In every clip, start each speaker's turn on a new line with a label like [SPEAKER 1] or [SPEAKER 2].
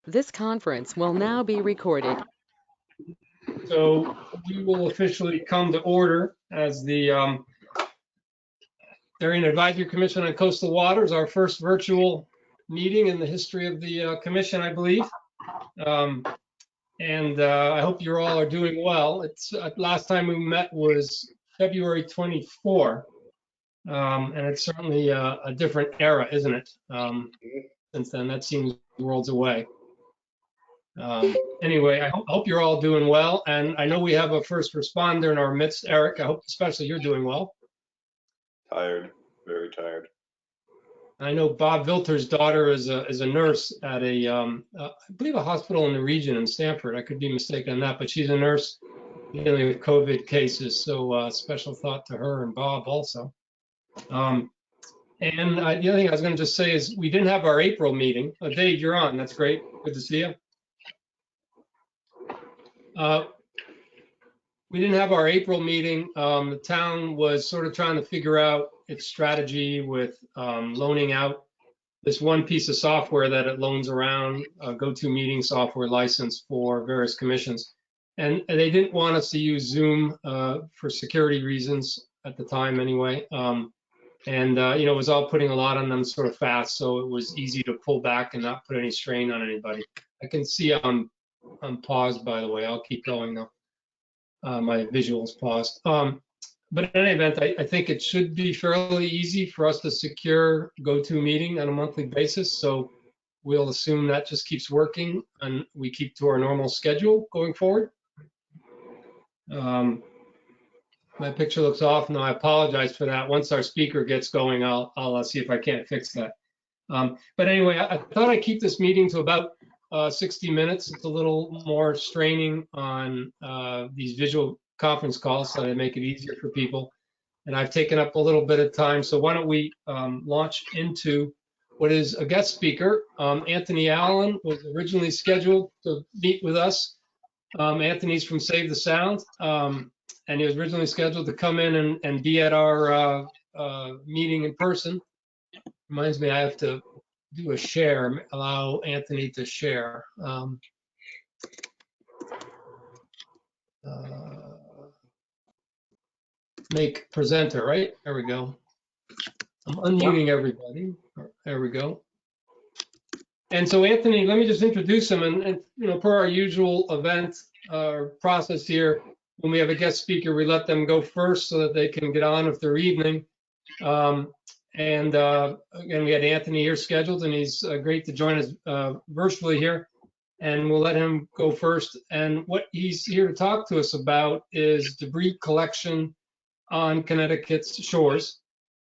[SPEAKER 1] This conference will now be recorded.
[SPEAKER 2] So we will officially come to order as the Darien Advisory Commission on Coastal Waters, our first virtual meeting in the history of the commission, I believe. I hope you all are doing well. It's last time we met was February 24, and it's certainly a different era, isn't it? Since then, that seems worlds away. Anyway, I hope you're all doing well. And I know we have a first responder in our midst, Eric. I hope especially you're doing well.
[SPEAKER 3] Tired, very tired.
[SPEAKER 2] I know Bob Vilter's daughter is a nurse at I believe a hospital in the region in Stamford. I could be mistaken on that, but she's a nurse dealing with COVID cases. So special thought to her and Bob also. The other thing I was going to just say is we didn't have our April meeting. Dave, you're on. That's great. Good to see you. We didn't have our April meeting. The town was sort of trying to figure out its strategy with loaning out this one piece of software that it loans around, GoToMeeting software license for various commissions. And they didn't want us to use Zoom for security reasons at the time anyway. It was all putting a lot on them sort of fast, so it was easy to pull back and not put any strain on anybody. I can see I'm paused, by the way. I'll keep going though. My visuals paused. But in any event, I think it should be fairly easy for us to secure GoToMeeting on a monthly basis. So we'll assume that just keeps working and we keep to our normal schedule going forward. My picture looks off. No, I apologize for that. Once our speaker gets going, I'll see if I can't fix that. But anyway, I thought I'd keep this meeting to about 60 minutes. It's a little more straining on these visual conference calls, so I make it easier for people. And I've taken up a little bit of time. So why don't we launch into what is a guest speaker. Anthony Allen was originally scheduled to meet with us. Anthony's from Save the Sound. And he was originally scheduled to come in and be at our meeting in person. Reminds me, I have to do a share, allow Anthony to share. Make presenter, right? There we go. I'm unmuting everybody. There we go. And so Anthony, let me just introduce him. And per our usual event process here, when we have a guest speaker, we let them go first so that they can get on with their evening. Again, we had Anthony here scheduled, and he's great to join us virtually here. And we'll let him go first. And what he's here to talk to us about is debris collection on Connecticut's shores.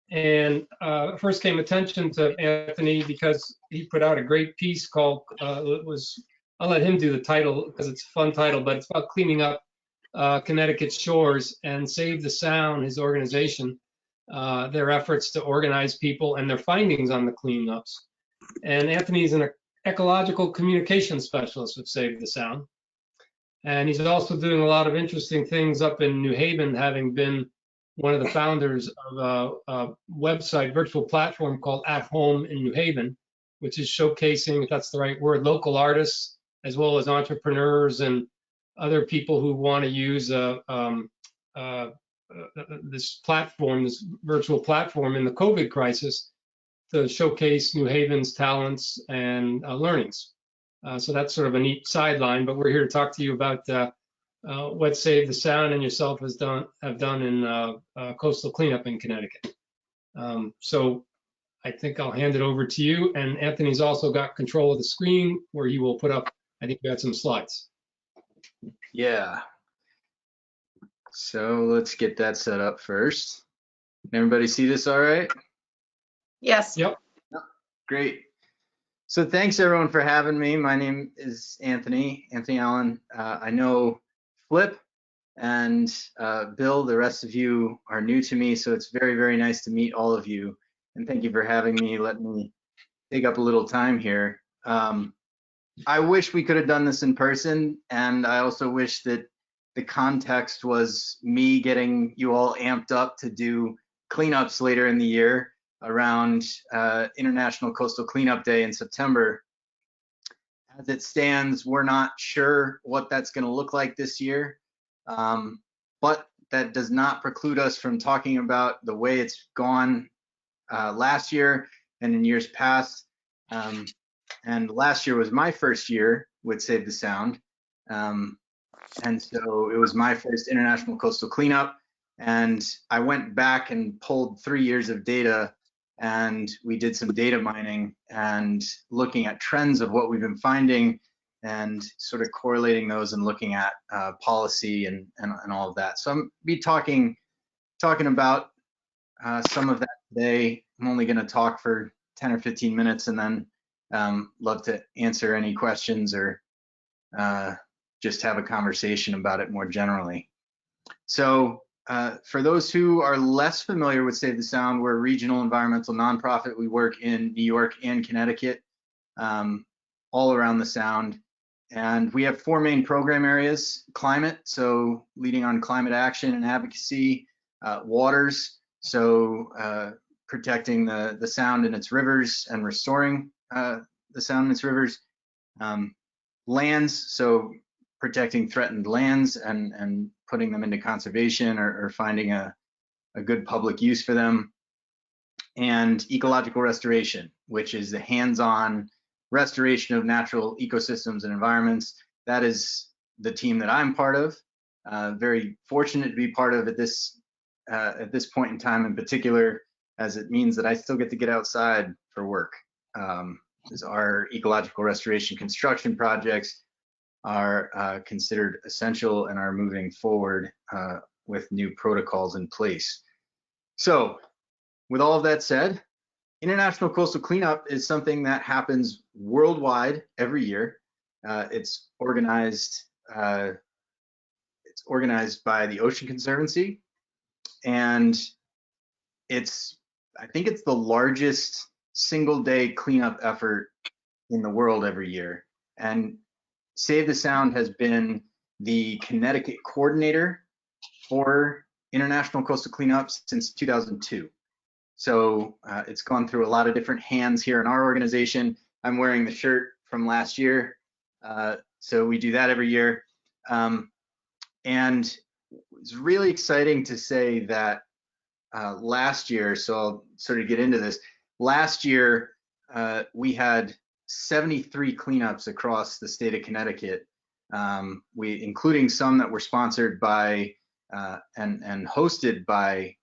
[SPEAKER 2] And first came attention to Anthony because he put out a great piece called, I'll let him do the title because it's a fun title, but it's about cleaning up Connecticut's shores. And Save the Sound, his organization, their efforts to organize people and their findings on the cleanups. And Anthony's an ecological communication specialist with Save the Sound. And he's also doing a lot of interesting things up in New Haven, having been one of the founders of a website, virtual platform called At Home in New Haven, which is showcasing, if that's the right word, local artists, as well as entrepreneurs and other people who want to use this platform, this virtual platform in the COVID crisis to showcase New Haven's talents and learnings. So that's sort of a neat sideline, but we're here to talk to you about what Save the Sound and yourself have done in coastal cleanup in Connecticut. So I think I'll hand it over to you. And Anthony's also got control of the screen where he will put up, I think we got some slides.
[SPEAKER 4] Yeah. So let's get that set up first. Can everybody see this all right?
[SPEAKER 5] Yes.
[SPEAKER 2] Yep.
[SPEAKER 4] Great. So thanks everyone for having me. My name is Anthony Allen. I know Flip and Bill, the rest of you are new to me, so it's very, very nice to meet all of you. And thank you for having me. Let me take up a little time here. I wish we could have done this in person, and I also wish that the context was me getting you all amped up to do cleanups later in the year around International Coastal Cleanup Day in September. as it stands, we're not sure what that's going to look like this year. But that does not preclude us from talking about the way it's gone last year and in years past. And last year was my first year with Save the Sound. And so it was my first international coastal cleanup. And I went back and pulled 3 years of data, and we did some data mining and looking at trends of what we've been finding and sort of correlating those and looking at policy and all of that. So I'm be talking about some of that today. I'm only going to talk for 10 or 15 minutes and then love to answer any questions or just have a conversation about it more generally. So for those who are less familiar with Save the Sound, we're a regional environmental nonprofit. We work in New York and Connecticut, all around the Sound. And we have 4 main program areas: climate, so leading on climate action and advocacy; waters, so protecting the Sound and its rivers and restoring the Sound and its rivers; lands, so protecting threatened lands and putting them into conservation or finding a good public use for them; and ecological restoration, which is the hands-on restoration of natural ecosystems and environments. That is the team that I'm part of. Very fortunate to be part of at this point in time in particular, as it means that I still get to get outside for work. As our ecological restoration construction projects are considered essential and are moving forward with new protocols in place. So with all of that said, International Coastal Cleanup is something that happens worldwide every year. It's organized by the Ocean Conservancy, and I think it's the largest single-day cleanup effort in the world every year. And Save the Sound has been the Connecticut coordinator for International Coastal Cleanup since 2002. So it's gone through a lot of different hands here in our organization. I'm wearing the shirt from last year. So we do that every year. And it's really exciting to say that last year, so I'll sort of get into this. Last year, we had 73 cleanups across the state of Connecticut, including some that were sponsored by and hosted by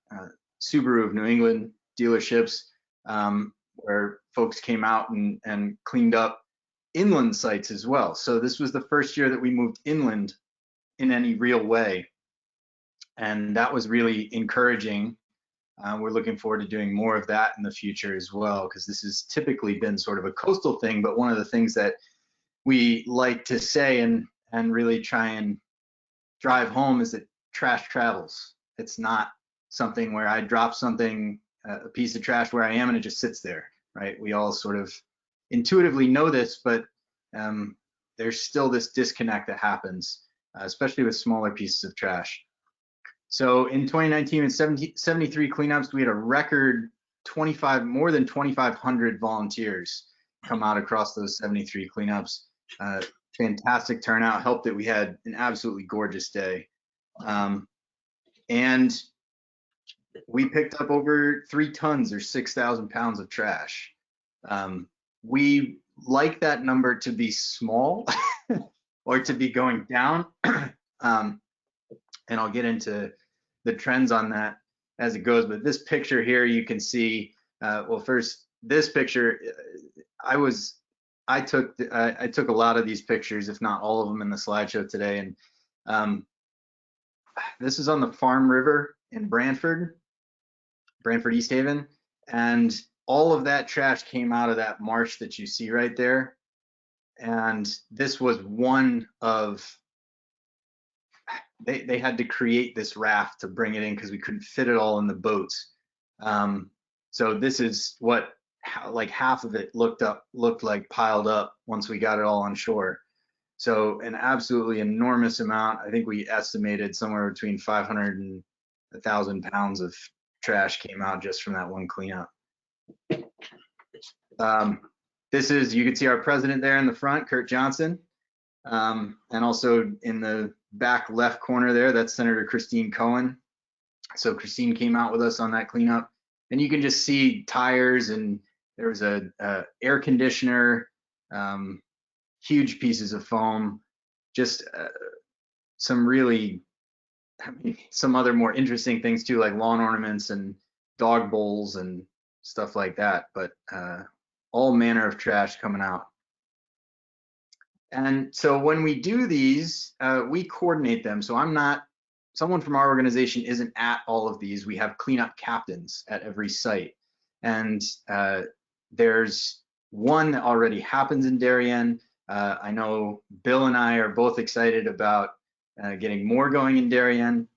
[SPEAKER 4] Subaru of New England dealerships, where folks came out and cleaned up inland sites as well. So this was the first year that we moved inland in any real way, and that was really encouraging. We're looking forward to doing more of that in the future as well, because this has typically been sort of a coastal thing, but one of the things that we like to say and really try and drive home is that trash travels. It's not something where I drop something, a piece of trash where I am, and it just sits there, right? We all sort of intuitively know this, but there's still this disconnect that happens, especially with smaller pieces of trash. So in 2019, with 73 cleanups, we had a record more than 2,500 volunteers come out across those 73 cleanups. Fantastic turnout, helped that we had an absolutely gorgeous day. And we picked up over 3 tons or 6,000 pounds of trash. We like that number to be small or to be going down. And I'll get into the trends on that as it goes. But this picture here, you can see, well, first, this picture, I took a lot of these pictures, if not all of them, in the slideshow today. And this is on the Farm River in Branford, East Haven. And all of that trash came out of that marsh that you see right there. And this was one of, they had to create this raft to bring it in because we couldn't fit it all in the boats. So this is what, like half of it looked like piled up once we got it all on shore. So an absolutely enormous amount. I think we estimated somewhere between 500 and 1,000 pounds of trash came out just from that one cleanup. this is, you can see our president there in the front, Kurt Johnson. And also in the back left corner there, that's Senator Christine Cohen. So Christine came out with us on that cleanup. And you can just see tires, and there was a air conditioner, huge pieces of foam, just some really, some other more interesting things too, like lawn ornaments and dog bowls and stuff like that. But all manner of trash coming out. And so when we do these, we coordinate them. So someone from our organization isn't at all of these. We have cleanup captains at every site. And there's one that already happens in Darien. I know Bill and I are both excited about getting more going in Darien,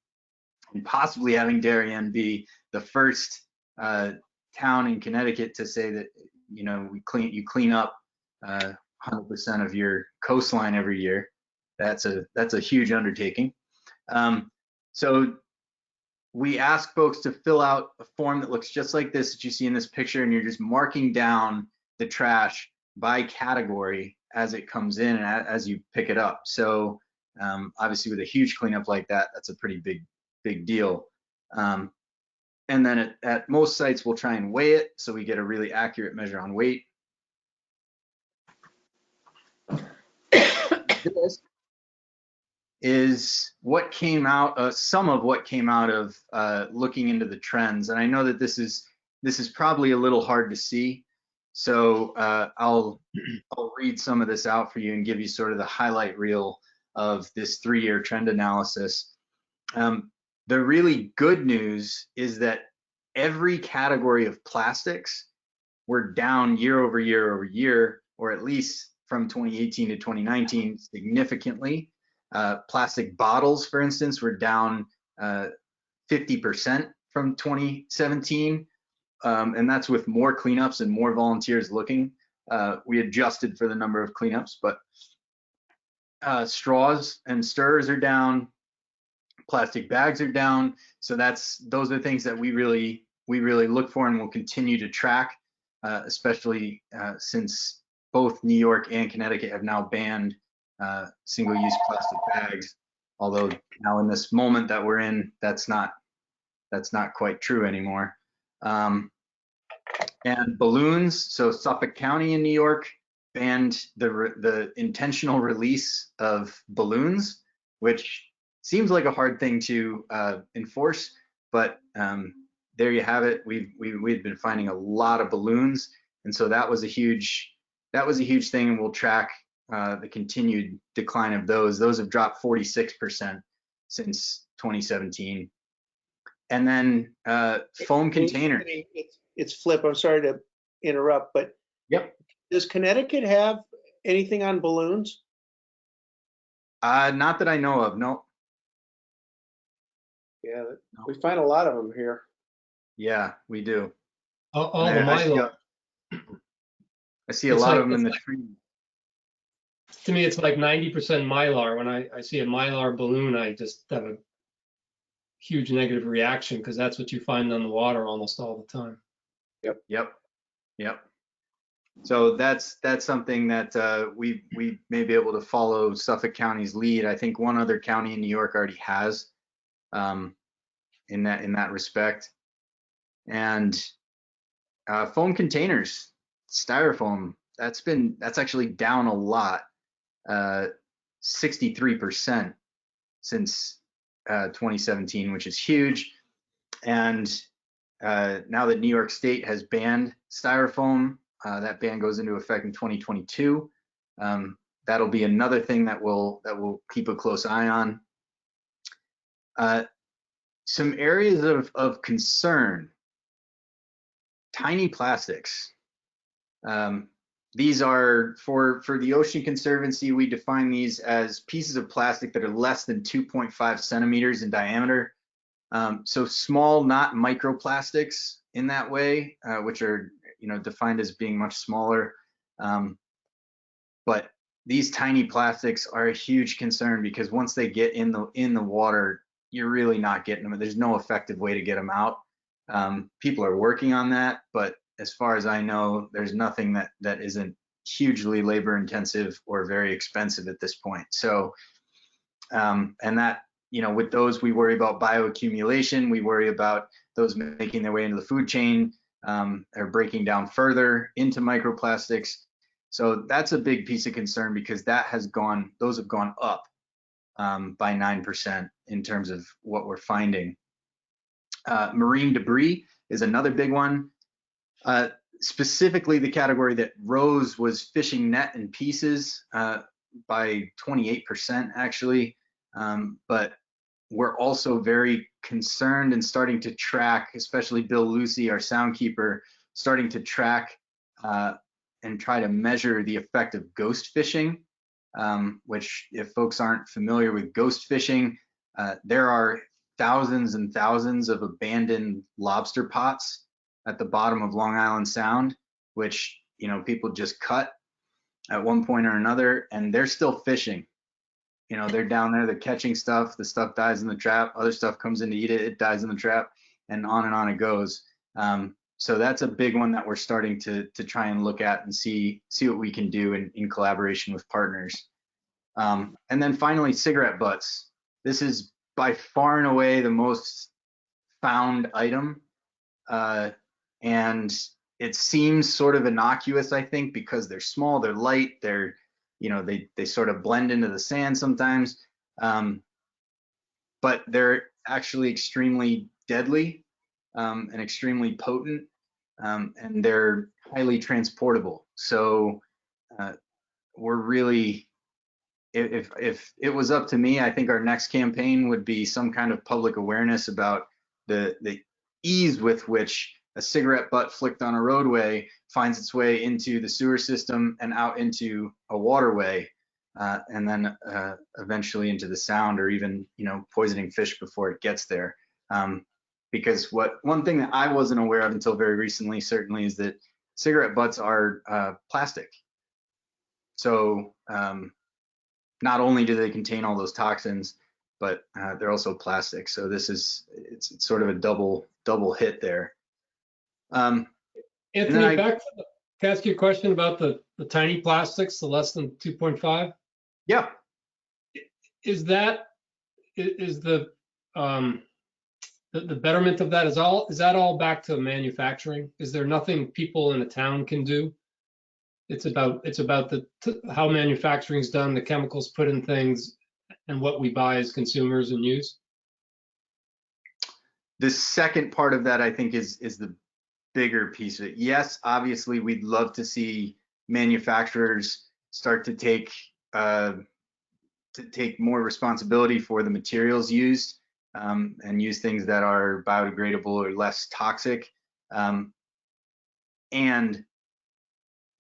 [SPEAKER 4] and possibly having Darien be the first town in Connecticut to say that, you clean up 100% of your coastline every year. That's a huge undertaking. So we ask folks to fill out a form that looks just like this that you see in this picture, and you're just marking down the trash by category as it comes in and as you pick it up. So obviously with a huge cleanup like that, that's a pretty big deal. And then at most sites, we'll try and weigh it so we get a really accurate measure on weight. This is what came out, some of what came out of looking into the trends. And I know that this is probably a little hard to see. So I'll read some of this out for you and give you sort of the highlight reel of this 3-year trend analysis. The really good news is that every category of plastics were down year over year, or at least from 2018 to 2019 significantly. Plastic bottles, for instance, were down 50% from 2017. And that's with more cleanups and more volunteers looking. We adjusted for the number of cleanups, but straws and stirrers are down, plastic bags are down. So those are things that we really look for and will continue to track, especially since both New York and Connecticut have now banned single-use plastic bags. Although now in this moment that we're in, that's not quite true anymore. And balloons, so Suffolk County in New York banned the intentional release of balloons, which seems like a hard thing to enforce, but there you have it. We've been finding a lot of balloons, and so that was a huge thing, and we'll track the continued decline of those. Those have dropped 46% since 2017. And then foam containers.
[SPEAKER 6] It's Flip. I'm sorry to interrupt, but
[SPEAKER 4] yep.
[SPEAKER 6] Does Connecticut have anything on balloons?
[SPEAKER 4] Not that I know of, no.
[SPEAKER 6] Yeah, we find a lot of them here.
[SPEAKER 4] Yeah, we do.
[SPEAKER 2] All the Mylar.
[SPEAKER 4] I see a lot of them in the trees.
[SPEAKER 2] To me, it's like 90% Mylar. When I see a Mylar balloon, I just have a huge negative reaction because that's what you find on the water almost all the time.
[SPEAKER 4] Yep. So that's something that we may be able to follow Suffolk County's lead. I think one other county in New York already has in that respect. And foam containers, styrofoam, that's actually down a lot, 63% since 2017, which is huge. And now that New York State has banned styrofoam, that ban goes into effect in 2022. That'll be another thing that we'll keep a close eye on. Some areas of concern: tiny plastics. These are for the Ocean Conservancy. We define these as pieces of plastic that are less than 2.5 centimeters in diameter. So small, not microplastics in that way, which are defined as being much smaller. But these tiny plastics are a huge concern because once they get in the water, you're really not getting them. There's no effective way to get them out. People are working on that, but as far as I know, there's nothing that isn't hugely labor intensive or very expensive at this point. So, and that, you know, with those, we worry about bioaccumulation. We worry about those making their way into the food chain, or breaking down further into microplastics. So that's a big piece of concern, because those have gone up by 9% in terms of what we're finding. Marine debris is another big one. Specifically, the category that rose was fishing net in pieces by 28% actually. But we're also very concerned and starting to track, especially Bill Lucy, our soundkeeper, starting to track and try to measure the effect of ghost fishing, which, if folks aren't familiar with ghost fishing, there are thousands and thousands of abandoned lobster pots at the bottom of Long Island Sound, which, you know, people just cut at one point or another, and they're still fishing. You know, they're down there, they're catching stuff, the stuff dies in the trap, other stuff comes in to eat it, it dies in the trap, and on it goes. So that's a big one that we're starting to try and look at and see what we can do in collaboration with partners. And then finally, cigarette butts. This is by far and away the most found item. And it seems sort of innocuous, I think, because they're small, they're light, they're, you know, they sort of blend into the sand sometimes. But they're actually extremely deadly and extremely potent, and they're highly transportable. So we're really, if it was up to me, I think our next campaign would be some kind of public awareness about the ease with which a cigarette butt flicked on a roadway finds its way into the sewer system and out into a waterway, and then eventually into the Sound, or even, you know, poisoning fish before it gets there. Because one thing that I wasn't aware of until very recently, certainly, is that cigarette butts are plastic. So not only do they contain all those toxins, but they're also plastic. So it's sort of a double hit there.
[SPEAKER 2] Anthony, back to can I ask you a question about the tiny plastics, the less than 2.5?
[SPEAKER 4] Yeah.
[SPEAKER 2] Is the betterment of that is that all back to manufacturing? Is there nothing people in a town can do? It's about how manufacturing is done, the chemicals put in things, and what we buy as consumers and use.
[SPEAKER 4] The second part of that, I think, is the bigger piece of it. Yes, obviously, we'd love to see manufacturers start to take more responsibility for the materials used, and use things that are biodegradable or less toxic. And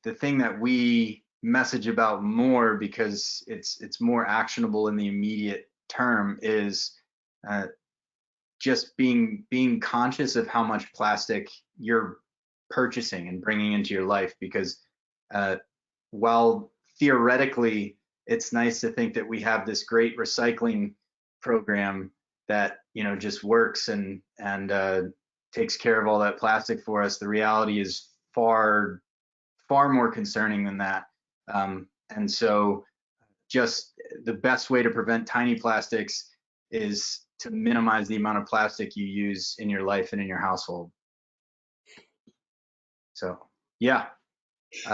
[SPEAKER 4] the thing that we message about more, because it's more actionable in the immediate term, is just being conscious of how much plastic you're purchasing and bringing into your life. Because while theoretically it's nice to think that we have this great recycling program that, you know, just works and takes care of all that plastic for us, the reality is far more concerning than that. And so just the best way to prevent tiny plastics is to minimize the amount of plastic you use in your life and in your household. So, yeah.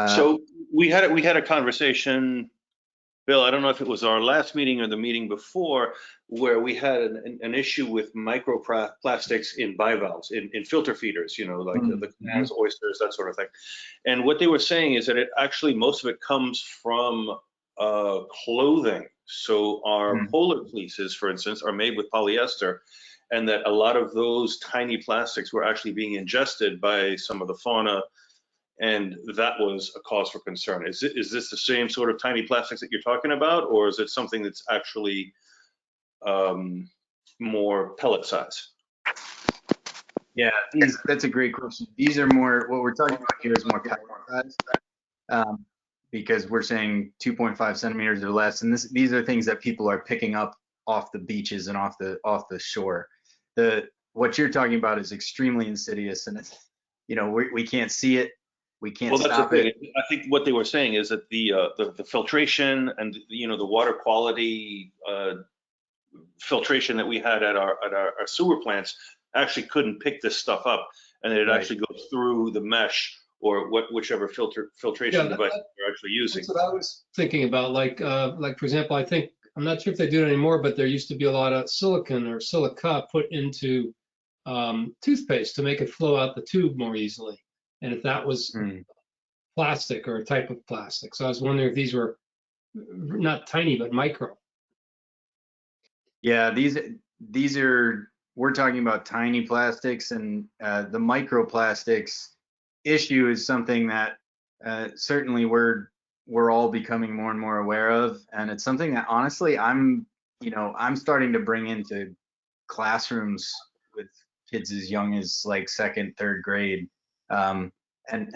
[SPEAKER 3] So we had a conversation, Bill, I don't know if it was our last meeting or the meeting before, where we had an issue with microplastics in bivalves, in filter feeders, you know, like the clams, oysters, that sort of thing. And what they were saying is that most of it comes from clothing. So our polar fleeces, for instance, are made with polyester, and that a lot of those tiny plastics were actually being ingested by some of the fauna, and that was a cause for concern. Is this the same sort of tiny plastics that you're talking about, or is it something that's actually more pellet size?
[SPEAKER 4] Yeah, that's a great question. These are more, what we're talking about here is more pellet size, because we're saying 2.5 centimeters or less, and these are things that people are picking up off the beaches and off the shore. What you're talking about is extremely insidious, and it's, you know, we can't see it. we can't
[SPEAKER 3] Well, that's the
[SPEAKER 4] stop it.
[SPEAKER 3] thing. I think what they were saying is that the filtration and, the water quality filtration that we had at our sewer plants actually couldn't pick this stuff up, and it
[SPEAKER 4] Right.
[SPEAKER 3] actually goes through the mesh or whichever filtration
[SPEAKER 2] Yeah,
[SPEAKER 3] device they're actually using.
[SPEAKER 2] That's what I was thinking about. Like for example, I'm not sure if they do it anymore, but there used to be a lot of silicon or silica put into toothpaste to make it flow out the tube more easily. And if that was
[SPEAKER 4] Hmm.
[SPEAKER 2] plastic or a type of plastic. So I was wondering if these were not tiny, but micro.
[SPEAKER 4] Yeah, these are, we're talking about tiny plastics, and the microplastics issue is something that certainly we're all becoming more and more aware of, and it's something that honestly I'm starting to bring into classrooms with kids as young as like second, third grade. And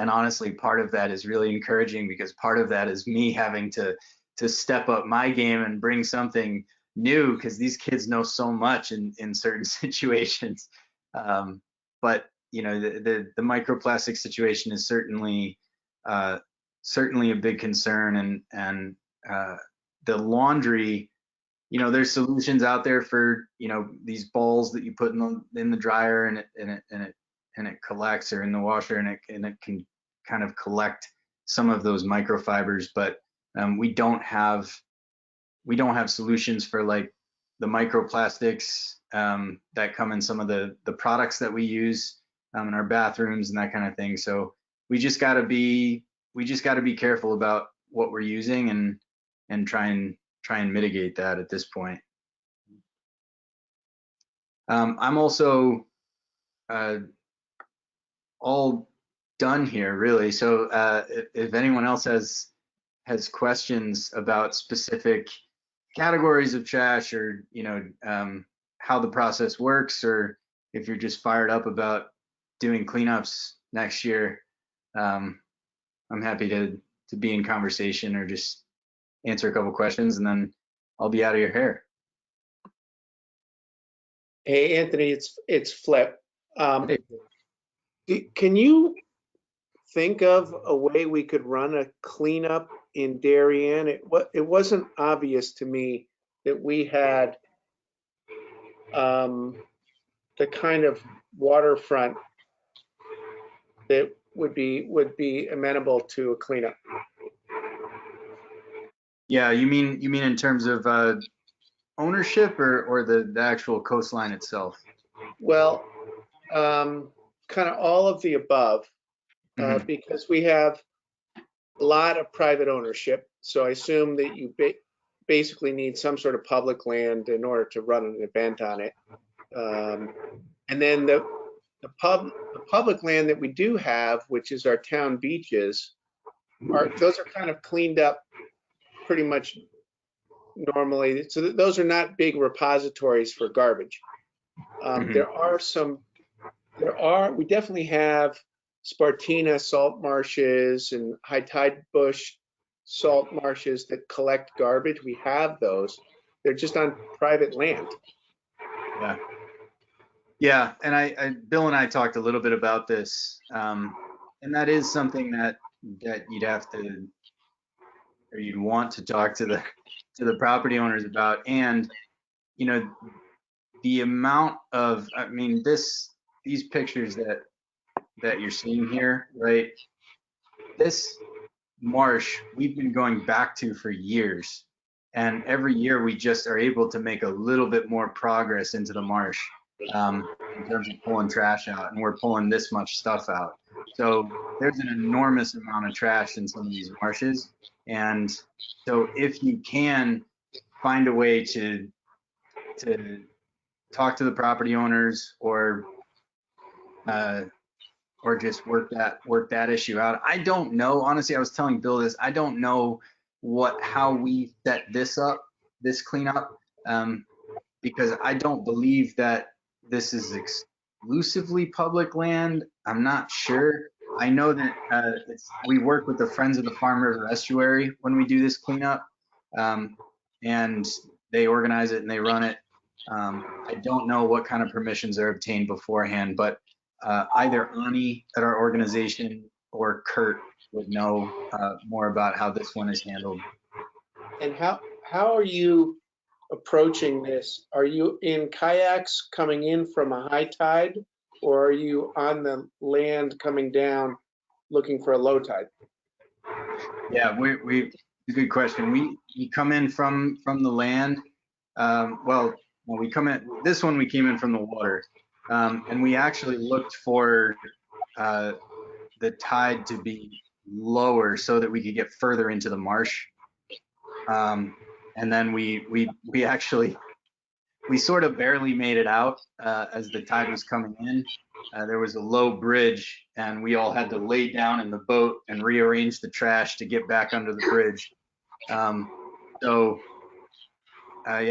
[SPEAKER 4] honestly, part of that is really encouraging, because part of that is me having to step up my game and bring something new, because these kids know so much in certain situations. But the microplastic situation is certainly certainly a big concern, and the laundry, there's solutions out there for these balls that you put in the dryer, and it collects, or in the washer, and it can kind of collect some of those microfibers, but we don't have solutions for like the microplastics that come in some of the products that we use in our bathrooms and that kind of thing. So we just got to be careful about what we're using, and try and mitigate that at this point. I'm also all done here, really. So if anyone else has questions about specific categories of trash, or how the process works, or if you're just fired up about doing cleanups next year, I'm happy to be in conversation, or just answer a couple questions, and then I'll be out of your hair.
[SPEAKER 6] Hey, Anthony, it's Flip.
[SPEAKER 4] Hey.
[SPEAKER 6] Can you think of a way we could run a cleanup in Darien? It wasn't obvious to me that we had the kind of waterfront that would be amenable to a cleanup.
[SPEAKER 4] Yeah, you mean in terms of ownership, or the actual coastline itself?
[SPEAKER 6] Well, kind of all of the above,
[SPEAKER 4] Mhm.
[SPEAKER 6] because we have a lot of private ownership. So I assume that you basically need some sort of public land in order to run an event on it. And then the public land that we do have, which is our town beaches, those are kind of cleaned up pretty much normally. So those are not big repositories for garbage.
[SPEAKER 4] Mhm.
[SPEAKER 6] We definitely have Spartina salt marshes and high tide bush salt marshes that collect garbage. We have those. They're just on private land.
[SPEAKER 4] Yeah, and Bill and I talked a little bit about this, and that is something that you'd have to, or you'd want to talk to the property owners about. And the amount of, I mean, these pictures that you're seeing here, right? This marsh we've been going back to for years, and every year we just are able to make a little bit more progress into the marsh, in terms of pulling trash out, and we're pulling this much stuff out. So there's an enormous amount of trash in some of these marshes, and so if you can find a way to talk to the property owners, or just work that issue out. I don't know, honestly. I was telling Bill this. I don't know how we set this cleanup, because I don't believe that this is exclusively public land. I'm not sure. I know that we work with the Friends of the Farm River Estuary when we do this cleanup, and they organize it and they run it. I don't know what kind of permissions are obtained beforehand, but either Ani at our organization, or Kurt would know more about how this one is handled.
[SPEAKER 6] And how are you approaching this? Are you in kayaks coming in from a high tide, or are you on the land coming down looking for a low tide?
[SPEAKER 4] Yeah, it's a good question. We come in from the land. Well, we come in, this one we came in from the water. And we actually looked for the tide to be lower so that we could get further into the marsh. And then we sort of barely made it out as the tide was coming in. There was a low bridge, and we all had to lay down in the boat and rearrange the trash to get back under the bridge. Yeah,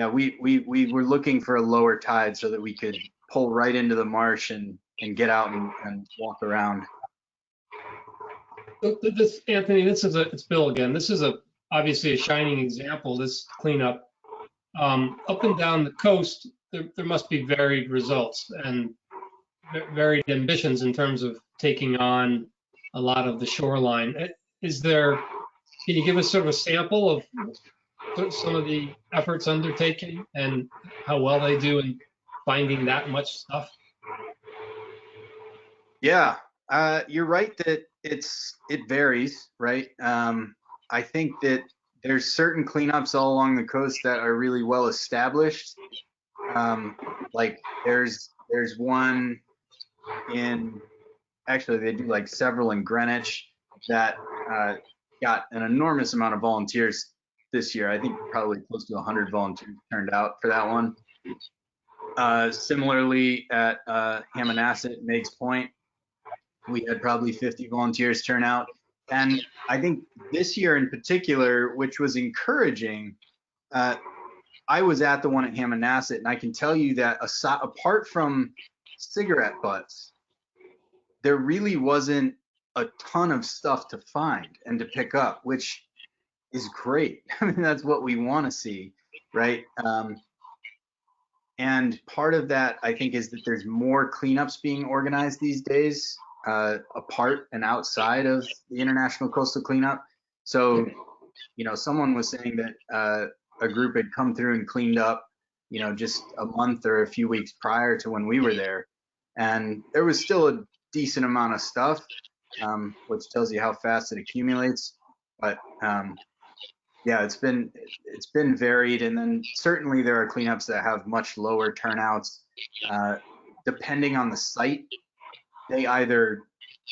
[SPEAKER 4] we were looking for a lower tide so that we could pull right into the marsh and get out and walk around.
[SPEAKER 2] This, Anthony, it's Bill again. This is obviously a shining example, this cleanup. Up and down the coast, there must be varied results and varied ambitions in terms of taking on a lot of the shoreline. Can you give us sort of a sample of some of the efforts undertaken and how well they do in finding that much stuff?
[SPEAKER 4] Yeah, you're right that it varies, right? I think that there's certain cleanups all along the coast that are really well established. Like there's one actually they do like several in Greenwich that got an enormous amount of volunteers this year. I think probably close to 100 volunteers turned out for that one. Similarly at Hammonasset, Meigs Point, we had probably 50 volunteers turn out. And I think this year in particular, which was encouraging, I was at the one at Hammonasset, and I can tell you that apart from cigarette butts, there really wasn't a ton of stuff to find and to pick up, which is great. I mean, that's what we want to see, right? And part of that, I think, is that there's more cleanups being organized these days, apart and outside of the International Coastal Cleanup. So, someone was saying that a group had come through and cleaned up, just a month or a few weeks prior to when we were there. And there was still a decent amount of stuff, which tells you how fast it accumulates. But yeah, it's been varied. And then certainly there are cleanups that have much lower turnouts. Depending on the site, they either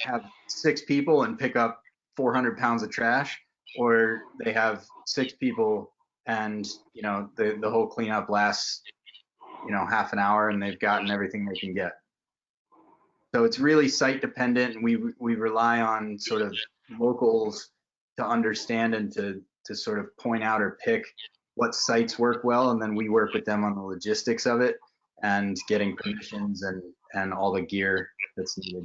[SPEAKER 4] have 6 people and pick up 400 pounds of trash, or they have 6 people and the whole cleanup lasts half an hour and they've gotten everything they can get. So it's really site dependent, and we rely on sort of locals to understand and to sort of point out or pick what sites work well, and then we work with them on the logistics of it and getting permissions and all the gear that's needed.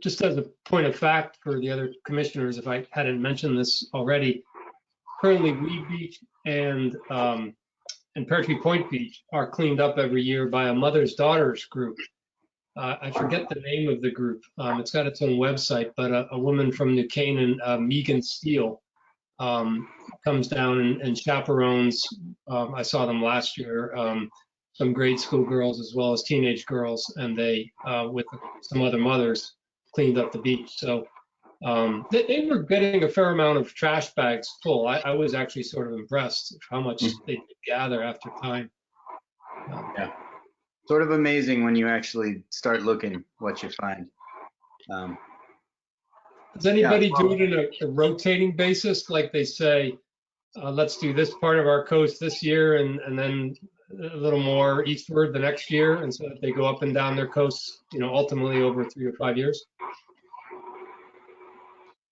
[SPEAKER 2] Just as a point of fact for the other commissioners, if I hadn't mentioned this already, currently Weed Beach and Pear Tree Point Beach are cleaned up every year by a Mother's Daughters group. I forget the name of the group. It's got its own website, but a woman from New Canaan, Megan Steele, comes down and chaperones. I saw them last year, some grade school girls as well as teenage girls, and they, with some other mothers, cleaned up the beach. So they were getting a fair amount of trash bags full. I was actually sort of impressed with how much they could gather after time.
[SPEAKER 4] Yeah. Sort of amazing when you actually start looking what you find.
[SPEAKER 2] Does anybody do it in a rotating basis? Like they say, let's do this part of our coast this year and then a little more eastward the next year, and so that they go up and down their coasts, ultimately over 3 or 5 years?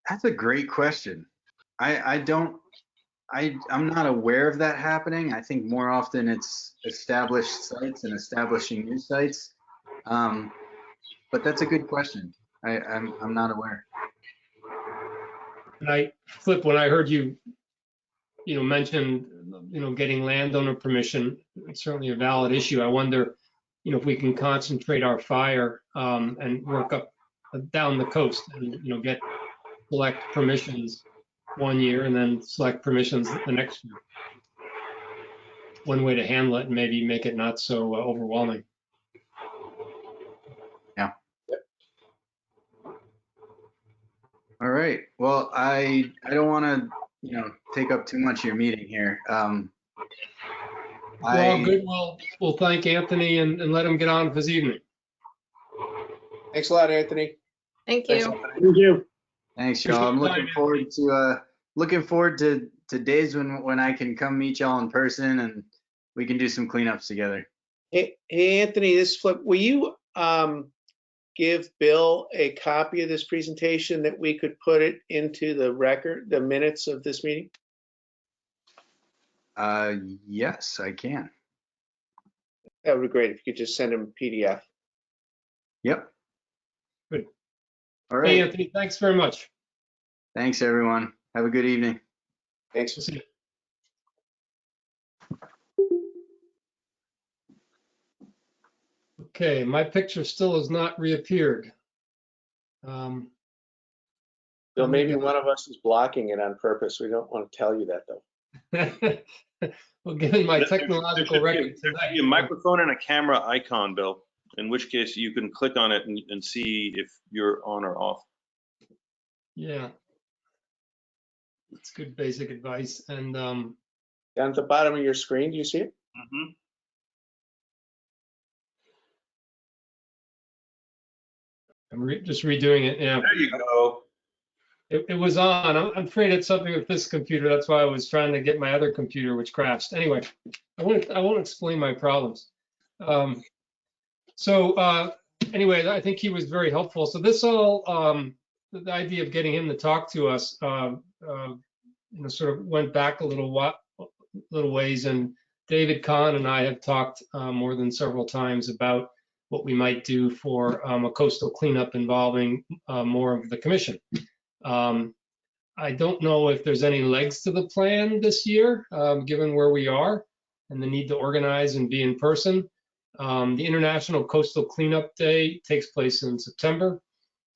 [SPEAKER 4] That's a great question. I'm not aware of that happening. I think more often it's established sites and establishing new sites. But that's a good question. I'm not aware.
[SPEAKER 2] And Flip, when I heard you, mention, getting landowner permission, it's certainly a valid issue. I wonder, if we can concentrate our fire and work up down the coast and, get select permissions one year and then select permissions the next year. One way to handle it and maybe make it not so overwhelming.
[SPEAKER 4] All right. Well, I don't want to, take up too much of your meeting here.
[SPEAKER 2] Well, good. We'll thank Anthony and let him get on with his evening.
[SPEAKER 6] Thanks a lot, Anthony.
[SPEAKER 5] Thank
[SPEAKER 6] Thanks,
[SPEAKER 5] you.
[SPEAKER 6] Anthony.
[SPEAKER 7] Thank you.
[SPEAKER 4] Thanks, y'all. I'm looking forward to days when I can come meet y'all in person and we can do some cleanups together.
[SPEAKER 6] Hey, Anthony, this is Flip. Will you give Bill a copy of this presentation that we could put it into the record, the minutes of this meeting?
[SPEAKER 4] Yes, I can.
[SPEAKER 6] That would be great if you could just send him a PDF.
[SPEAKER 4] Yep.
[SPEAKER 2] Good.
[SPEAKER 4] All
[SPEAKER 2] Hey,
[SPEAKER 4] right.
[SPEAKER 2] Anthony, thanks very much.
[SPEAKER 4] Thanks, everyone. Have a good evening.
[SPEAKER 6] Thanks.
[SPEAKER 2] We'll see you. Okay, my picture still has not reappeared.
[SPEAKER 6] Bill, maybe one of us is blocking it on purpose. We don't want to tell you that, though.
[SPEAKER 2] Well, given my technological
[SPEAKER 3] There should
[SPEAKER 2] record
[SPEAKER 3] be a
[SPEAKER 2] tonight.
[SPEAKER 3] microphone and a camera icon, Bill, in which case you can click on it and see if you're on or off.
[SPEAKER 2] Yeah. It's good basic advice. And
[SPEAKER 6] Down at the bottom of your screen, do you see it?
[SPEAKER 3] Mhm.
[SPEAKER 2] I'm just redoing it. Yeah,
[SPEAKER 3] There you go.
[SPEAKER 2] it was on. I'm afraid it's something with this computer. That's why I was trying to get my other computer, which crashed. Anyway, I won't explain my problems. Anyway, I think he was very helpful. So this all, the idea of getting him to talk to us, sort of went back a little ways. And David Kahn and I have talked more than several times about what we might do for a coastal cleanup involving more of the commission. I don't know if there's any legs to the plan this year, given where we are and the need to organize and be in person. The International Coastal Cleanup Day takes place in September.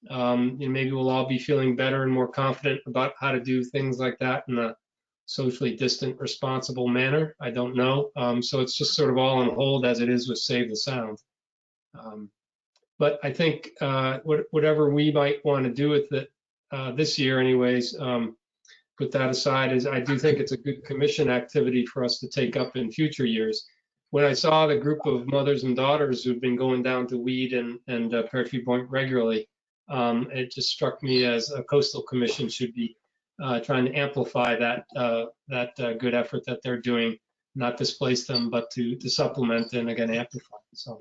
[SPEAKER 2] Maybe we'll all be feeling better and more confident about how to do things like that in a socially distant, responsible manner. I don't know. So it's just sort of all on hold as it is with Save the Sound. But I think whatever we might want to do with it this year anyways, put that aside, is I do think it's a good commission activity for us to take up in future years. When I saw the group of mothers and daughters who've been going down to Weed and Peartree Point regularly, it just struck me as a coastal commission should be trying to amplify that good effort that they're doing, not displace them, but to supplement and again amplify. So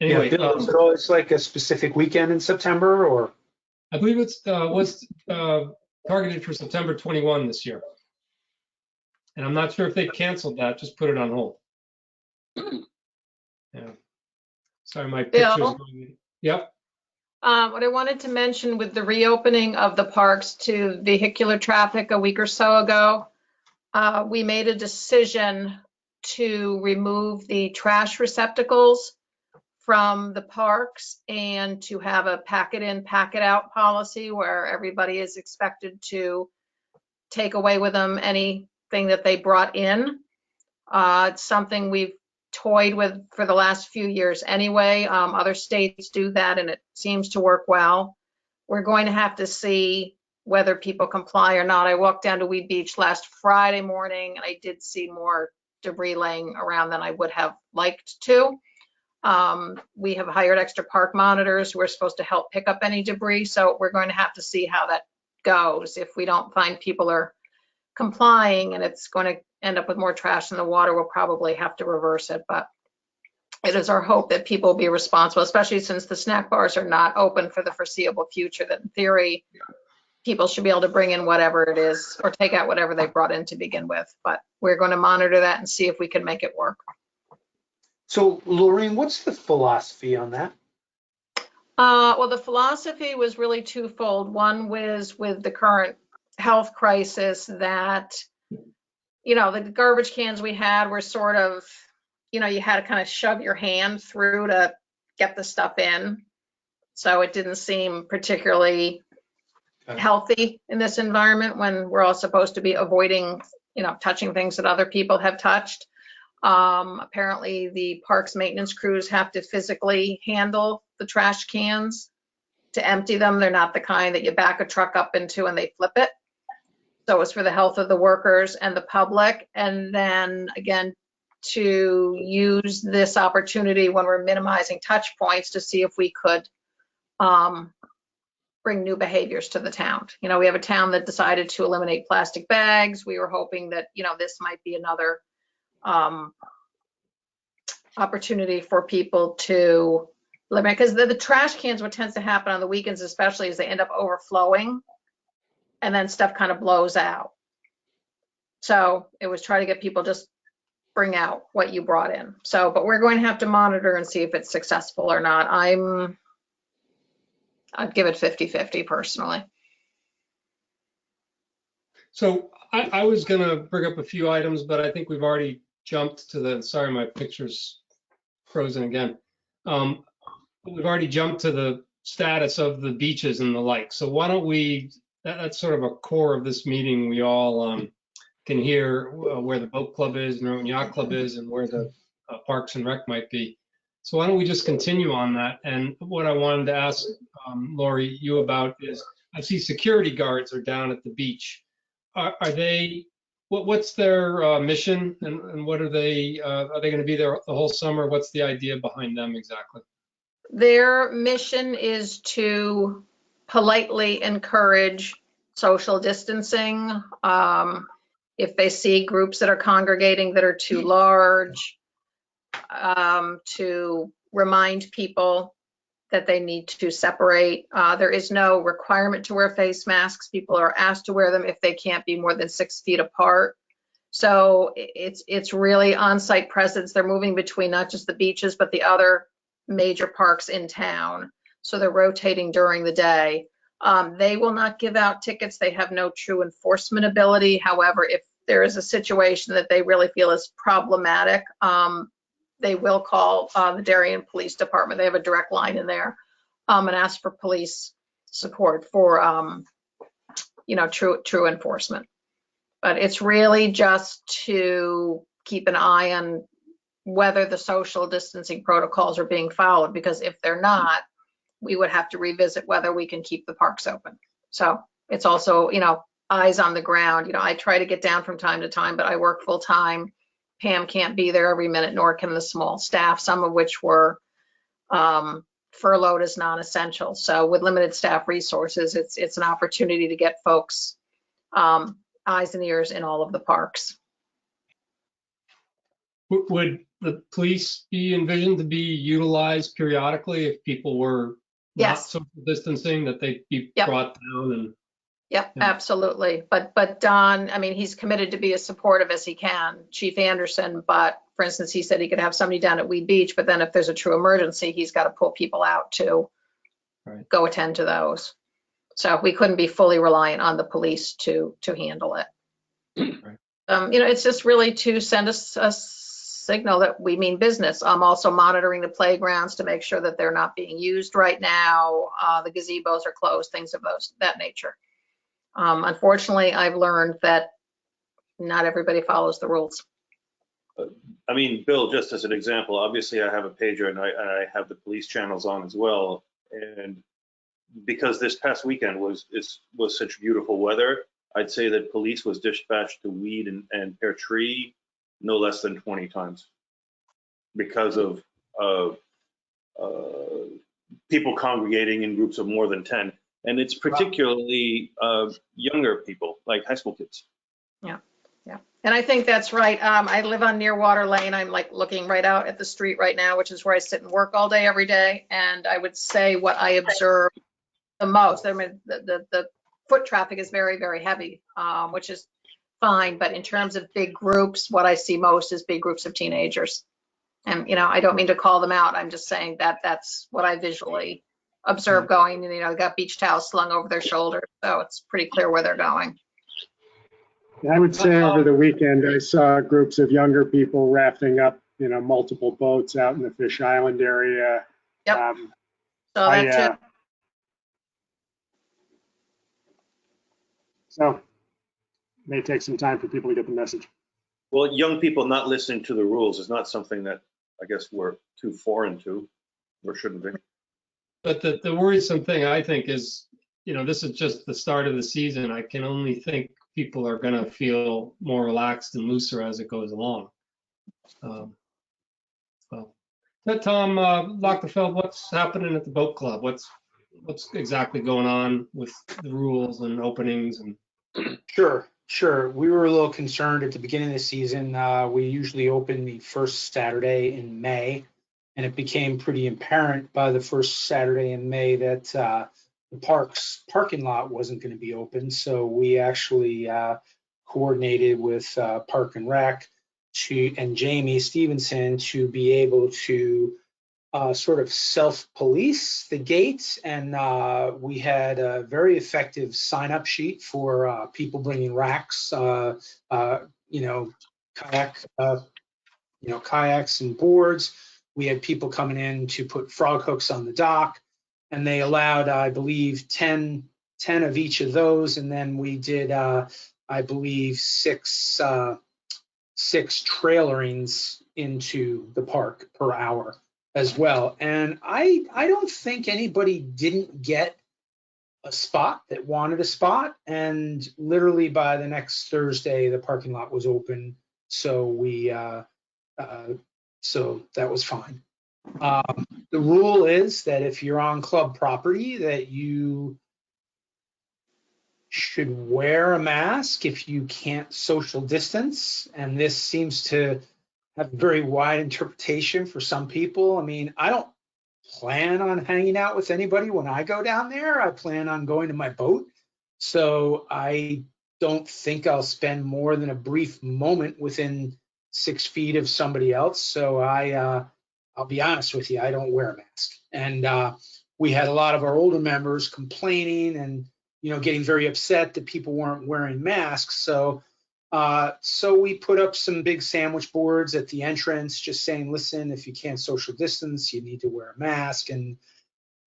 [SPEAKER 2] anyway,
[SPEAKER 7] Yeah, Bill, so it's like a specific weekend in September, or?
[SPEAKER 2] I believe it was targeted for September 21 this year. And I'm not sure if they canceled that, just put it on hold. Yeah. Sorry, my picture's
[SPEAKER 5] Bill?
[SPEAKER 2] going. Yep.
[SPEAKER 5] What I wanted to mention with the reopening of the parks to vehicular traffic a week or so ago, we made a decision to remove the trash receptacles from the parks and to have a pack it in, pack it out policy where everybody is expected to take away with them anything that they brought in. It's something we've toyed with for the last few years anyway. Other states do that and it seems to work well. We're going to have to see whether people comply or not. I walked down to Weed Beach last Friday morning and I did see more debris laying around than I would have liked to. We have hired extra park monitors who are supposed to help pick up any debris. So we're going to have to see how that goes. If we don't find people are complying and it's going to end up with more trash in the water, we'll probably have to reverse it. But it is our hope that people will be responsible, especially since the snack bars are not open for the foreseeable future, that in theory, people should be able to bring in whatever it is or take out whatever they brought in to begin with. But we're going to monitor that and see if we can make it work.
[SPEAKER 7] So, Lorraine, what's the philosophy on that?
[SPEAKER 5] Well, the philosophy was really twofold. One was with the current health crisis that, the garbage cans we had were sort of, you had to kind of shove your hand through to get the stuff in. So it didn't seem particularly
[SPEAKER 2] Okay.
[SPEAKER 5] healthy in this environment when we're all supposed to be avoiding, touching things that other people have touched. Apparently the parks maintenance crews have to physically handle the trash cans to empty them. They're not the kind that you back a truck up into and they flip it. So it's for the health of the workers and the public. And then again, to use this opportunity when we're minimizing touch points to see if we could bring new behaviors to the town. We have a town that decided to eliminate plastic bags. We were hoping that, this might be another opportunity for people to limit, because the trash cans, what tends to happen on the weekends especially, is they end up overflowing and then stuff kind of blows out. So it was try to get people just bring out what you brought in. So, but we're going to have to monitor and see if it's successful or not. I'd give it 50-50 personally.
[SPEAKER 2] So I was going to bring up a few items, but I think we've already jumped to the, sorry, my picture's frozen again. We've already jumped to the status of the beaches and the like. So why don't we, that's sort of a core of this meeting. We all can hear where the boat club is, Norton Yacht Club is, and where the Parks and Rec might be. So why don't we just continue on that? And what I wanted to ask Lori, you about is, I see security guards are down at the beach. Are they, what's their mission, and what are they going to be there the whole summer? What's the idea behind them exactly?
[SPEAKER 5] Their mission is to politely encourage social distancing. If they see groups that are congregating that are too large, to remind people that they need to separate. There is no requirement to wear face masks. People are asked to wear them if they can't be more than 6 feet apart. So it's really on-site presence. They're moving between not just the beaches, but the other major parks in town. So they're rotating during the day. They will not give out tickets. They have no true enforcement ability. However, if there is a situation that they really feel is problematic, they will call the Darien Police Department. They have a direct line in there, and ask for police support for, true enforcement. But it's really just to keep an eye on whether the social distancing protocols are being followed, because if they're not, we would have to revisit whether we can keep the parks open. So it's also, eyes on the ground. I try to get down from time to time, but I work full time. Pam can't be there every minute, nor can the small staff, some of which were furloughed as non-essential. So with limited staff resources, it's an opportunity to get folks eyes and ears in all of the parks.
[SPEAKER 2] Would the police be envisioned to be utilized periodically if people were not
[SPEAKER 5] Yes.
[SPEAKER 2] social distancing, that they'd be
[SPEAKER 5] Yep.
[SPEAKER 2] brought down? And
[SPEAKER 5] Yep,
[SPEAKER 2] Yeah.
[SPEAKER 5] absolutely. But Don, he's committed to be as supportive as he can, Chief Anderson. But for instance, he said he could have somebody down at Weed Beach, but then if there's a true emergency, he's got to pull people out to
[SPEAKER 2] Right.
[SPEAKER 5] go attend to those. So we couldn't be fully reliant on the police to handle it.
[SPEAKER 2] Right.
[SPEAKER 5] It's just really to send us a signal that we mean business. I'm also monitoring the playgrounds to make sure that they're not being used right now. The gazebos are closed, things of that nature. Unfortunately, I've learned that not everybody follows the rules.
[SPEAKER 3] Bill, just as an example, obviously I have a pager and I have the police channels on as well. And because this past weekend was such beautiful weather, I'd say that police was dispatched to Weed and Pear Tree no less than 20 times because of people congregating in groups of more than 10. And it's particularly younger people, like high school kids.
[SPEAKER 5] Yeah. And I think that's right. I live on near Water Lane. I'm like looking right out at the street right now, which is where I sit and work all day, every day. And I would say what I observe the most, the foot traffic is very, very heavy, which is fine. But in terms of big groups, what I see most is big groups of teenagers. And, I don't mean to call them out. I'm just saying that that's what I visually observe going. And, they got beach towels slung over their shoulders. So it's pretty clear where they're going.
[SPEAKER 8] I would say over the weekend, I saw groups of younger people rafting up, multiple boats out in the Fish Island area.
[SPEAKER 5] Yep. So that's it.
[SPEAKER 8] So may take some time for people to get the message.
[SPEAKER 3] Well, young people not listening to the rules is not something that I guess we're too foreign to, or shouldn't be.
[SPEAKER 2] But the worrisome thing, I think, is, this is just the start of the season. I can only think people are going to feel more relaxed and looser as it goes along. Tom Lochtefeld, what's happening at the boat club? What's exactly going on with the rules and openings? And
[SPEAKER 7] Sure. We were a little concerned at the beginning of the season. We usually open the first Saturday in May, and it became pretty apparent by the first Saturday in May that the parking lot wasn't going to be open. So we actually coordinated with Park and Rec and Jamie Stevenson to be able to sort of self-police the gates, and we had a very effective sign-up sheet for people bringing racks, kayaks and boards. We had people coming in to put frog hooks on the dock, and they allowed, I believe, 10 of each of those, and then we did, I believe, six trailerings into the park per hour as well. And I don't think anybody didn't get a spot that wanted a spot. And literally by the next Thursday, the parking lot was open. So so that was fine. The rule is that if you're on club property, that you should wear a mask if you can't social distance. And this seems to have very wide interpretation for some people. I mean, I don't plan on hanging out with anybody when I go down there. I plan on going to my boat. So I don't think I'll spend more than a brief moment within 6 feet of somebody else. So I'll be honest with you, I don't wear a mask. And we had a lot of our older members complaining and getting very upset that people weren't wearing masks. So we put up some big sandwich boards at the entrance, just saying, listen, if you can't social distance, you need to wear a mask. And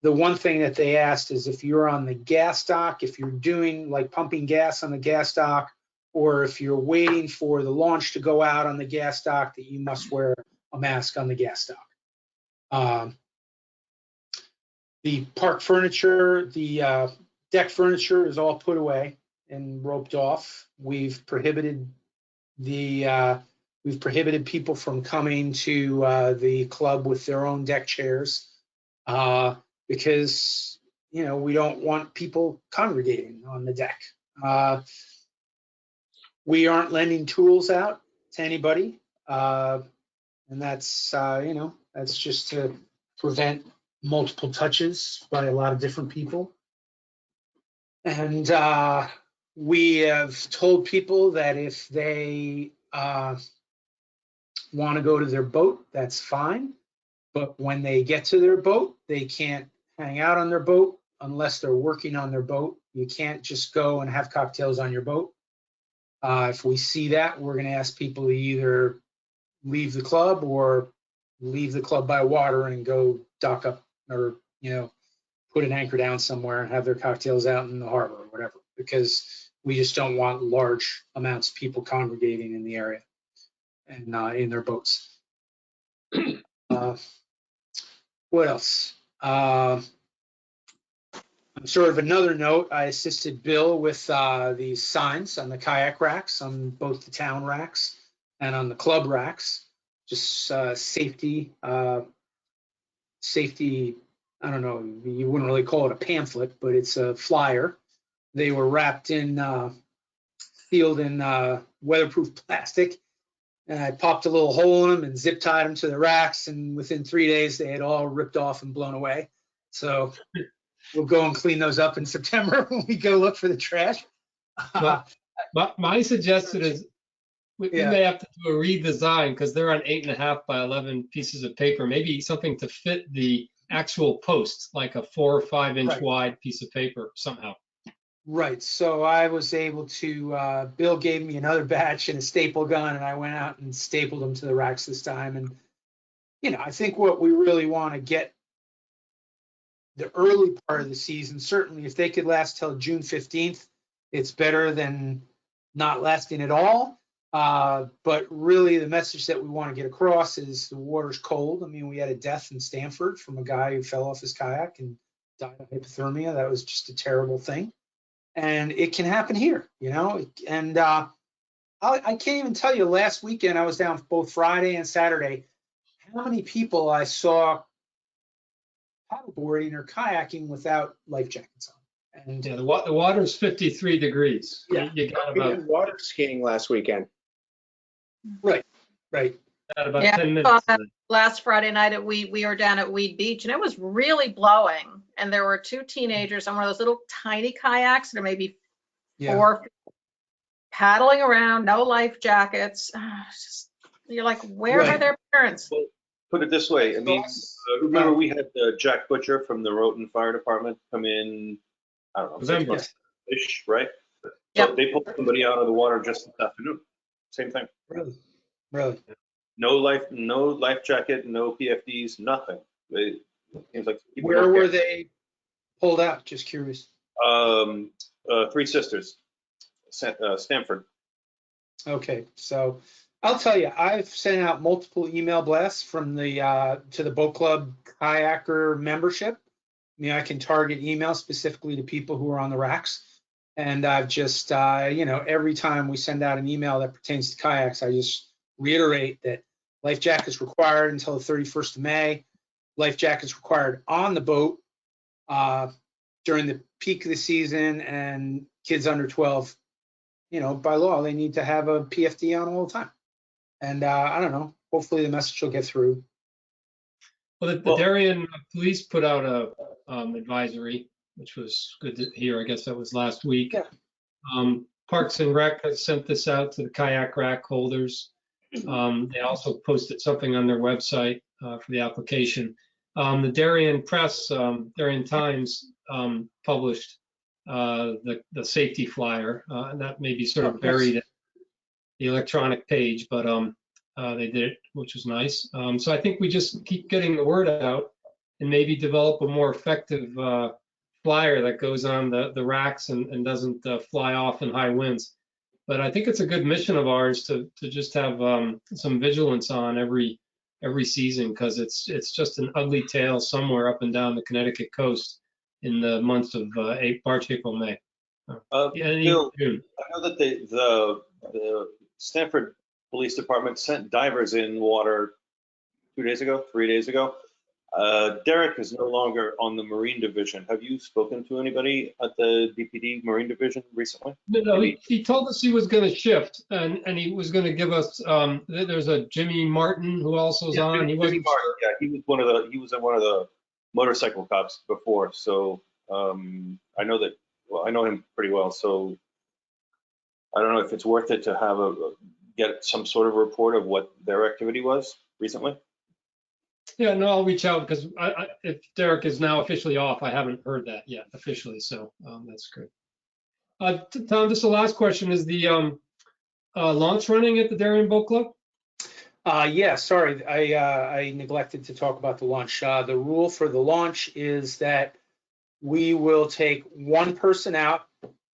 [SPEAKER 7] the one thing that they asked is if you're on the gas dock, if you're doing like pumping gas on the gas dock, or if you're waiting for the launch to go out on the gas dock, that you must wear a mask on the gas dock. The park furniture, the deck furniture is all put away and roped off. We've prohibited people from coming to the club with their own deck chairs because we don't want people congregating on the deck. We aren't lending tools out to anybody, and that's that's just to prevent multiple touches by a lot of different people. And we have told people that if they want to go to their boat, that's fine. But when they get to their boat, they can't hang out on their boat unless they're working on their boat. You can't just go and have cocktails on your boat. If we see that, we're going to ask people to either leave the club or leave the club by water and go dock up or, put an anchor down somewhere and have their cocktails out in the harbor or whatever, because we just don't want large amounts of people congregating in the area and in their boats. What else? On sort of another note, I assisted Bill with the signs on the kayak racks, on both the town racks and on the club racks. Just safety. I don't know, you wouldn't really call it a pamphlet, but it's a flyer. They were wrapped in, sealed in weatherproof plastic. And I popped a little hole in them and zip tied them to the racks. And within 3 days, they had all ripped off and blown away. So we'll go and clean those up in September when we go look for the trash.
[SPEAKER 2] My suggestion is we may have to do a redesign because they're on 8.5 by 11 pieces of paper. Maybe something to fit the actual posts, like a 4 or 5 inch wide piece of paper somehow.
[SPEAKER 7] Right. So I was able to, Bill gave me another batch and a staple gun, and I went out and stapled them to the racks this time. And, I think what we really want to get the early part of the season. Certainly, if they could last till June 15th, it's better than not lasting at all. But really, the message that we want to get across is the water's cold. I mean, we had a death in Stanford from a guy who fell off his kayak and died of hypothermia. That was just a terrible thing. And it can happen here, you know. And I can't even tell you, last weekend I was down both Friday and Saturday, how many people I saw paddleboarding or kayaking without life jackets on. And
[SPEAKER 2] Yeah, the water's 53 degrees.
[SPEAKER 7] Yeah.
[SPEAKER 2] You got
[SPEAKER 6] We
[SPEAKER 2] about,
[SPEAKER 6] did water skiing last weekend.
[SPEAKER 7] right.
[SPEAKER 2] got about
[SPEAKER 5] Yeah,
[SPEAKER 2] 10
[SPEAKER 5] I
[SPEAKER 2] minutes.
[SPEAKER 5] saw that last Friday night at we were down at Weed Beach, and it was really blowing. And there were two teenagers on one of those little tiny kayaks that are maybe
[SPEAKER 7] Yeah.
[SPEAKER 5] 4 feet, paddling around, no life jackets. It's just, you're like, where are
[SPEAKER 7] Right.
[SPEAKER 5] their parents?
[SPEAKER 3] Put it this way, I mean,
[SPEAKER 7] So,
[SPEAKER 3] remember we had Jack Butcher from the Rowton Fire Department come in, I don't know, 6
[SPEAKER 2] November.
[SPEAKER 3] months-ish, right? So
[SPEAKER 5] Yep.
[SPEAKER 3] they pulled somebody out of the water just this afternoon. Same thing.
[SPEAKER 7] Really.
[SPEAKER 3] No life jacket, no PFDs, nothing. It seems like people
[SPEAKER 7] Where
[SPEAKER 3] don't
[SPEAKER 7] were
[SPEAKER 3] care.
[SPEAKER 7] they pulled out? Just curious.
[SPEAKER 3] Three Sisters, Stanford.
[SPEAKER 7] Okay, so I'll tell you, I've sent out multiple email blasts from the to the boat club kayaker membership. I mean, I can target email specifically to people who are on the racks, and I've just every time we send out an email that pertains to kayaks, I just reiterate that life jackets required until the 31st of May. Life jackets required on the boat during the peak of the season, and kids under 12. By law, they need to have a PFD on all the time. And I don't know, hopefully the message will get through.
[SPEAKER 2] Well, the Darien police put out a advisory, which was good to hear. I guess that was last week.
[SPEAKER 7] Yeah.
[SPEAKER 2] Parks and Rec has sent this out to the kayak rack holders. They also posted something on their website for the application. The Darien Press, Darien Times published the safety flyer, and that may be sort of buried in the electronic page, but they did it, which was nice. So I think we just keep getting the word out and maybe develop a more effective flyer that goes on the racks and doesn't fly off in high winds. But I think it's a good mission of ours to just have some vigilance on every season, because it's just an ugly tale somewhere up and down the Connecticut coast in the months of March, April, May.
[SPEAKER 3] Bill, I know that the Stanford Police Department sent divers in water 3 days ago. Derek is no longer on the Marine Division. Have you spoken to anybody at the DPD Marine Division recently?
[SPEAKER 2] No, he told us he was going to shift, and he was going to give us. There's a Jimmy Martin who also is on. He wasn't sure.
[SPEAKER 3] Yeah, he was one of the motorcycle cops before. So I know that. Well, I know him pretty well. So I don't know if it's worth it to get some sort of report of what their activity was recently.
[SPEAKER 2] Yeah, no, I'll reach out, because if Derek is now officially off, I haven't heard that yet officially, so that's good. Tom, just the last question, is the launch running at the Darien Boat Club?
[SPEAKER 7] Yeah, sorry, I neglected to talk about the launch. The rule for the launch is that we will take one person out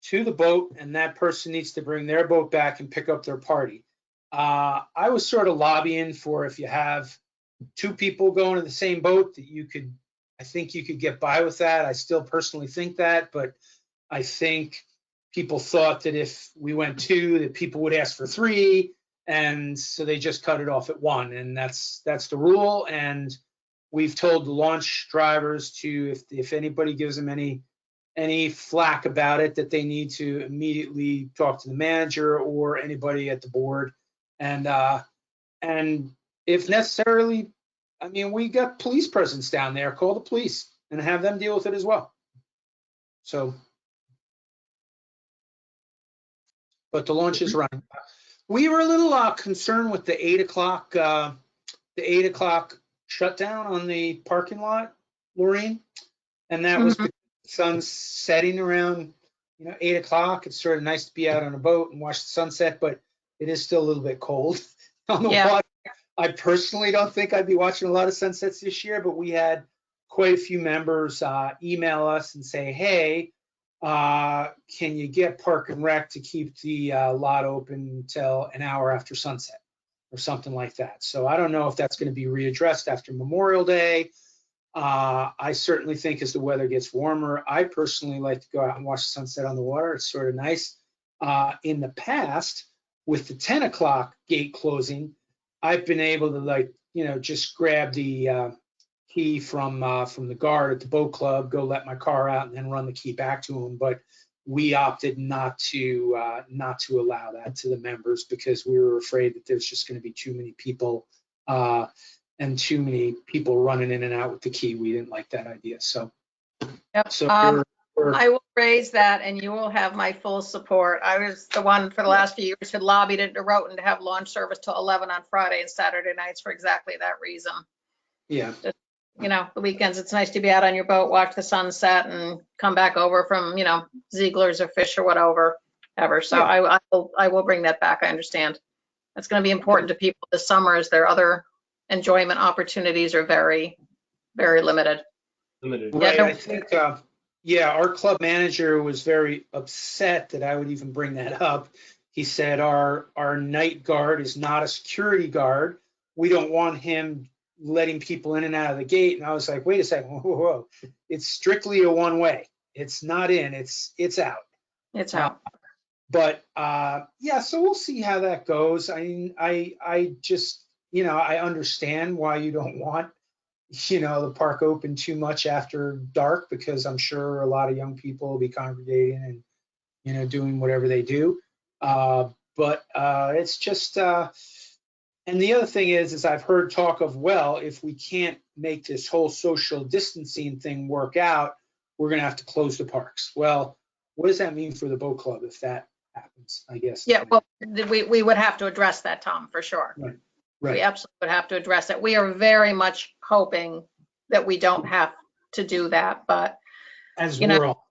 [SPEAKER 7] to the boat, and that person needs to bring their boat back and pick up their party. I was sort of lobbying for, if you have 2 people going to the same boat, that I think you could get by with that. I still personally think that, but I think people thought that if we went 2, that people would ask for 3, and so they just cut it off at 1, and that's the rule. And we've told the launch drivers to, if anybody gives them any flack about it, that they need to immediately talk to the manager or anybody at the board, and if necessarily, I mean, we got police presence down there. Call the police and have them deal with it as well. So, but the launch is running. We were a little concerned with the 8 o'clock shutdown on the parking lot, Laureen, and that was because the sun's setting around 8 o'clock. It's sort of nice to be out on a boat and watch the sunset, but it is still a little bit cold on the water. I personally don't think I'd be watching a lot of sunsets this year, but we had quite a few members email us and say, hey, can you get Park and Rec to keep the lot open until an hour after sunset or something like that. So I don't know if that's going to be readdressed after Memorial Day. I certainly think as the weather gets warmer, I personally like to go out and watch the sunset on the water. It's sort of nice. In the past, with the 10 o'clock gate closing, I've been able to just grab the key from the guard at the boat club, go let my car out, and then run the key back to him. But we opted not to allow that to the members because we were afraid that there's just going to be too many people and too many people running in and out with the key. We didn't like that idea. So,
[SPEAKER 5] Yep.
[SPEAKER 7] so
[SPEAKER 5] I will raise that, and you will have my full support. I was the one for the last few years who lobbied at Norotan to have launch service till 11 on Friday and Saturday nights for exactly that reason.
[SPEAKER 7] yeah.
[SPEAKER 5] The weekends, it's nice to be out on your boat, watch the sunset, and come back over from, Ziegler's or Fish or whatever. So
[SPEAKER 7] Yeah.
[SPEAKER 5] I will bring that back. I understand. That's going to be important to people this summer as their other enjoyment opportunities are very, very limited.
[SPEAKER 2] Limited.
[SPEAKER 5] Yeah,
[SPEAKER 7] Right.
[SPEAKER 5] no-
[SPEAKER 7] I think, our club manager was very upset that I would even bring that up. He said our night guard is not a security guard. We don't want him letting people in and out of the gate. And I was like, wait a second, whoa. It's strictly a one-way. It's not in, it's out.
[SPEAKER 5] It's out.
[SPEAKER 7] But so we'll see how that goes. I mean, I just, I understand why you don't want, the park open too much after dark, because I'm sure a lot of young people will be congregating and, doing whatever they do. But it's just, and the other thing is I've heard talk of, well, if we can't make this whole social distancing thing work out, we're going to have to close the parks. Well, what does that mean for the boat club if that happens, I guess?
[SPEAKER 5] Yeah, well, we would have to address that, Tom, for sure.
[SPEAKER 7] Right.
[SPEAKER 5] We absolutely would have to address it. We are very much hoping that we don't have to do that, but
[SPEAKER 7] As
[SPEAKER 5] you know,
[SPEAKER 7] we're all.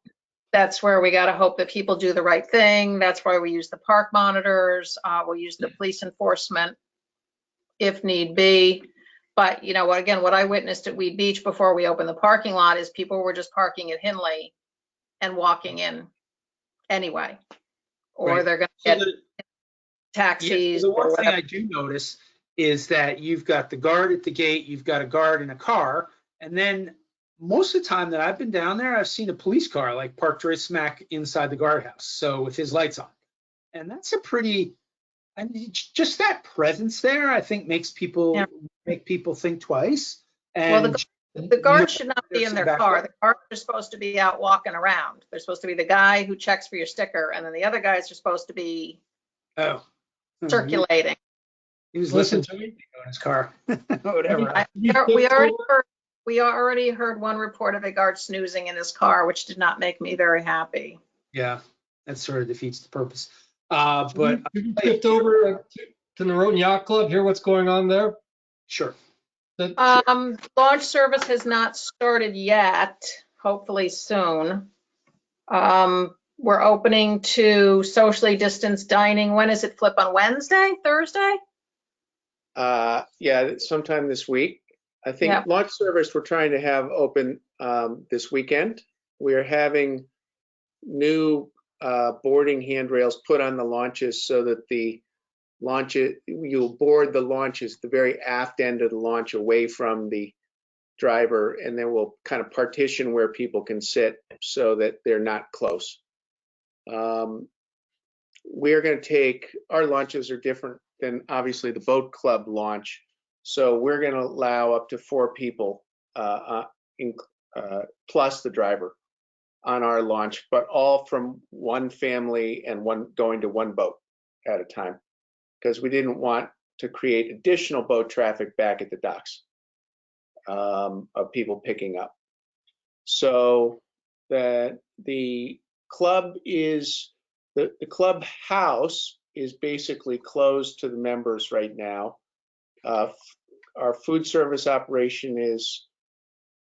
[SPEAKER 5] that's where we got to hope that people do the right thing. That's why we use the park monitors. We'll use the police enforcement if need be. But again, what I witnessed at Weed Beach before we opened the parking lot is people were just parking at Henley and walking in anyway, or
[SPEAKER 7] Right.
[SPEAKER 5] they're going
[SPEAKER 7] So
[SPEAKER 5] to get taxis.
[SPEAKER 7] The
[SPEAKER 5] or
[SPEAKER 7] one thing
[SPEAKER 5] whatever.
[SPEAKER 7] I do notice is that you've got the guard at the gate, you've got a guard in a car, and then most of the time that I've been down there, I've seen a police car parked right smack inside the guardhouse, so with his lights on. And that's just that presence there, I think make people think twice. And
[SPEAKER 5] Well, the guards should not be in their car. The guards are supposed to be out walking around. They're supposed to be the guy who checks for your sticker, and then the other guys are supposed to be circulating.
[SPEAKER 7] He was
[SPEAKER 2] Listen
[SPEAKER 7] listening
[SPEAKER 2] to me.
[SPEAKER 7] in his car. Whatever.
[SPEAKER 5] We already heard one report of a guard snoozing in his car, which did not make me very happy.
[SPEAKER 7] Yeah, that sort of defeats the purpose. But
[SPEAKER 2] Could you shift over to Norotan Yacht Club, hear what's going on there?
[SPEAKER 7] sure.
[SPEAKER 5] Launch service has not started yet, hopefully soon. We're opening to socially distanced dining. When is it, Flip, on Wednesday, Thursday?
[SPEAKER 6] Yeah, sometime this week. I think
[SPEAKER 5] Yeah.
[SPEAKER 6] launch service we're trying to have open this weekend. We are having new boarding handrails put on the launches so that the launches, you'll board the launches, the very aft end of the launch away from the driver, and then we'll kind of partition where people can sit so that they're not close. We're going to take, our launches are different than obviously the boat club launch. So we're going to allow up to 4 people plus the driver on our launch, but all from one family and going to one boat at a time, because we didn't want to create additional boat traffic back at the docks of people picking up. So that the club is, the clubhouse is basically closed to the members right now. Our food service operation is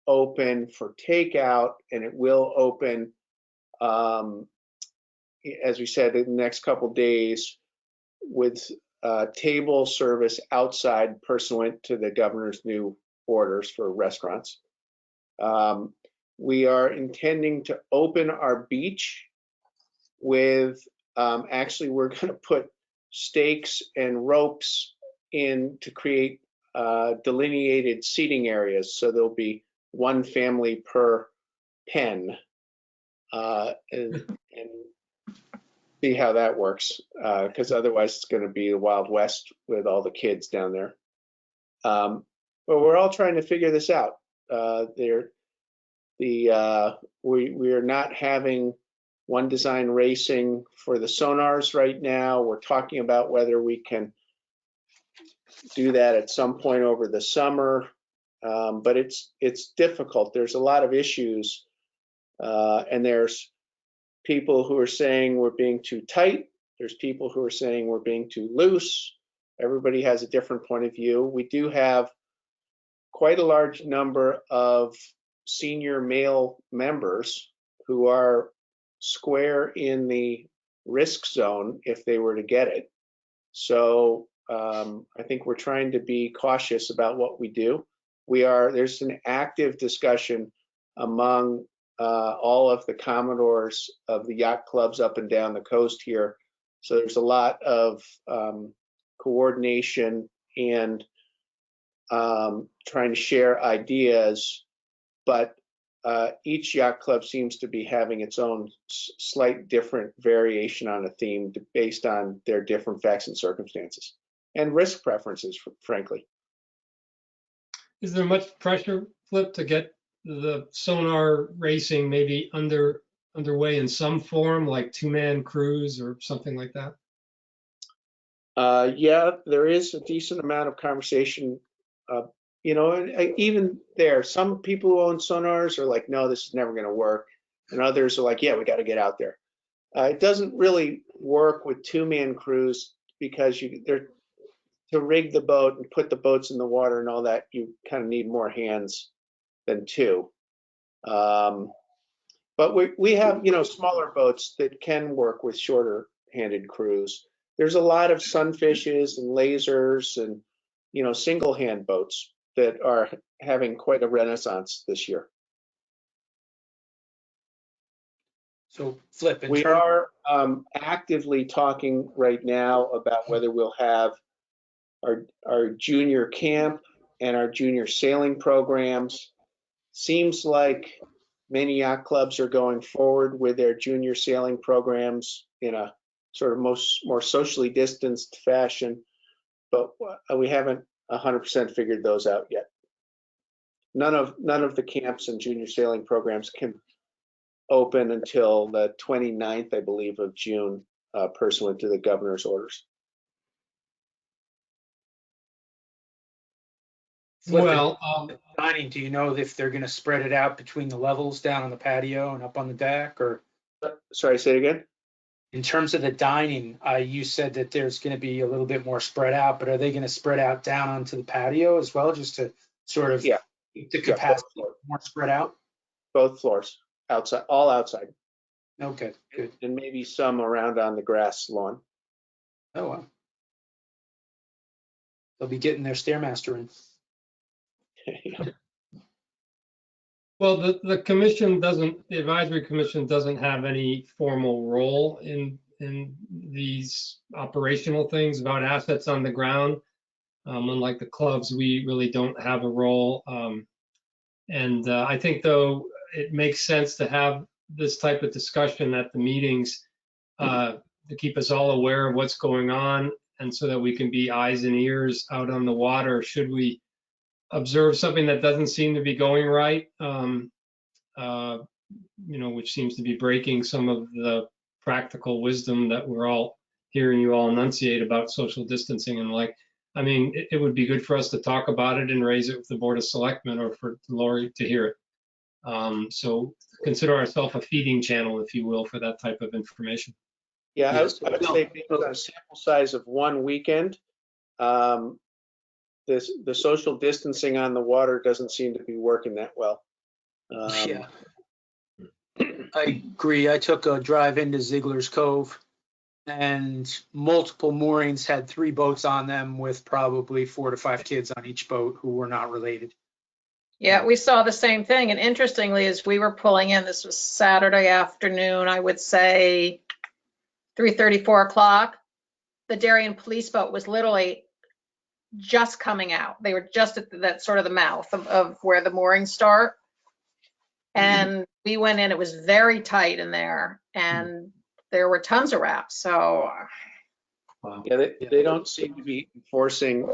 [SPEAKER 6] open for takeout, and it will open, as we said, in the next couple days with table service outside pursuant to the governor's new orders for restaurants. We are intending to open our beach with, actually, we're going to put stakes and ropes in to create delineated seating areas. So there'll be one family per pen, and see how that works, because otherwise it's going to be the Wild West with all the kids down there. But we're all trying to figure this out. We are not having One Design racing for the sonars right now. We're talking about whether we can do that at some point over the summer, but it's difficult. There's a lot of issues, and there's people who are saying we're being too tight. There's people who are saying we're being too loose. Everybody has a different point of view. We do have quite a large number of senior male members who are square in the risk zone if they were to get it. So I think we're trying to be cautious about what we do. There's an active discussion among all of the commodores of the yacht clubs up and down the coast here. So there's a lot of coordination and trying to share ideas, but each yacht club seems to be having its own slight different variation on a theme based on their different facts and circumstances and risk preferences, frankly.
[SPEAKER 2] Is there much pressure, Flip, to get the sonar racing maybe underway in some form, like two-man crews or something like that?
[SPEAKER 6] Yeah, there is a decent amount of conversation. And even there, some people who own sonars are like, no, this is never going to work. And others are like, yeah, we got to get out there. It doesn't really work with two-man crews because to rig the boat and put the boats in the water and all that, you kind of need more hands than two. But we have, smaller boats that can work with shorter-handed crews. There's a lot of sunfishes and lasers and, single-hand boats that are having quite a renaissance this year.
[SPEAKER 7] So Flip,
[SPEAKER 6] We are actively talking right now about whether we'll have our junior camp and our junior sailing programs. Seems like many yacht clubs are going forward with their junior sailing programs in a sort of more socially distanced fashion, but we haven't 100% figured those out yet. None of the camps and junior sailing programs can open until the 29th, I believe, of June, pursuant to the governor's orders.
[SPEAKER 7] Flip, dining, do you know if they're going to spread it out between the levels down on the patio and up on the deck, or?
[SPEAKER 6] Sorry, say it again.
[SPEAKER 7] In terms of the dining, you said that there's going to be a little bit more spread out, but are they going to spread out down onto the patio as well, just to sort of keep the capacity more spread out?
[SPEAKER 6] Both floors, outside, all outside.
[SPEAKER 7] Okay, good.
[SPEAKER 6] And maybe some around on the grass lawn.
[SPEAKER 7] Oh, wow. They'll be getting their Stairmaster in.
[SPEAKER 2] Well, the advisory commission doesn't have any formal role in these operational things about assets on the ground. Unlike the clubs, we really don't have a role. I think, though, it makes sense to have this type of discussion at the meetings to keep us all aware of what's going on, and so that we can be eyes and ears out on the water should we observe something that doesn't seem to be going right, which seems to be breaking some of the practical wisdom that we're all hearing you all enunciate about social distancing and like. I mean, it would be good for us to talk about it and raise it with the Board of Selectmen or for Lori to hear it. So consider ourselves a feeding channel, if you will, for that type of information.
[SPEAKER 6] Yeah, I would say based on a sample size of one weekend, the social distancing on the water doesn't seem to be working that well.
[SPEAKER 7] Yeah, I agree. I took a drive into Ziegler's Cove, and multiple moorings had 3 boats on them with probably 4 to 5 kids on each boat who were not related.
[SPEAKER 5] Yeah, we saw the same thing. And interestingly, as we were pulling in, this was Saturday afternoon, I would say 3:30, 4 o'clock, the Darien police boat was literally just coming out. They were just at that sort of the mouth of where the moorings start. And we went in, it was very tight in there, and there were tons of rafts. So
[SPEAKER 2] Wow.
[SPEAKER 6] Yeah, they don't seem to be enforcing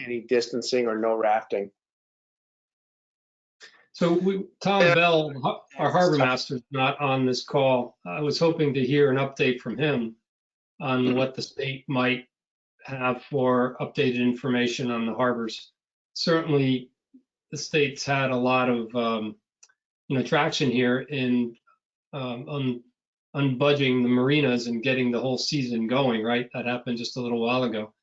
[SPEAKER 6] any distancing or no rafting.
[SPEAKER 2] So Tom Bell, our harbor master, is not on this call. I was hoping to hear an update from him on what the state might have for updated information on the harbors. Certainly, the state's had a lot of traction here in unbudging the marinas and getting the whole season going. Right, that happened just a little while ago.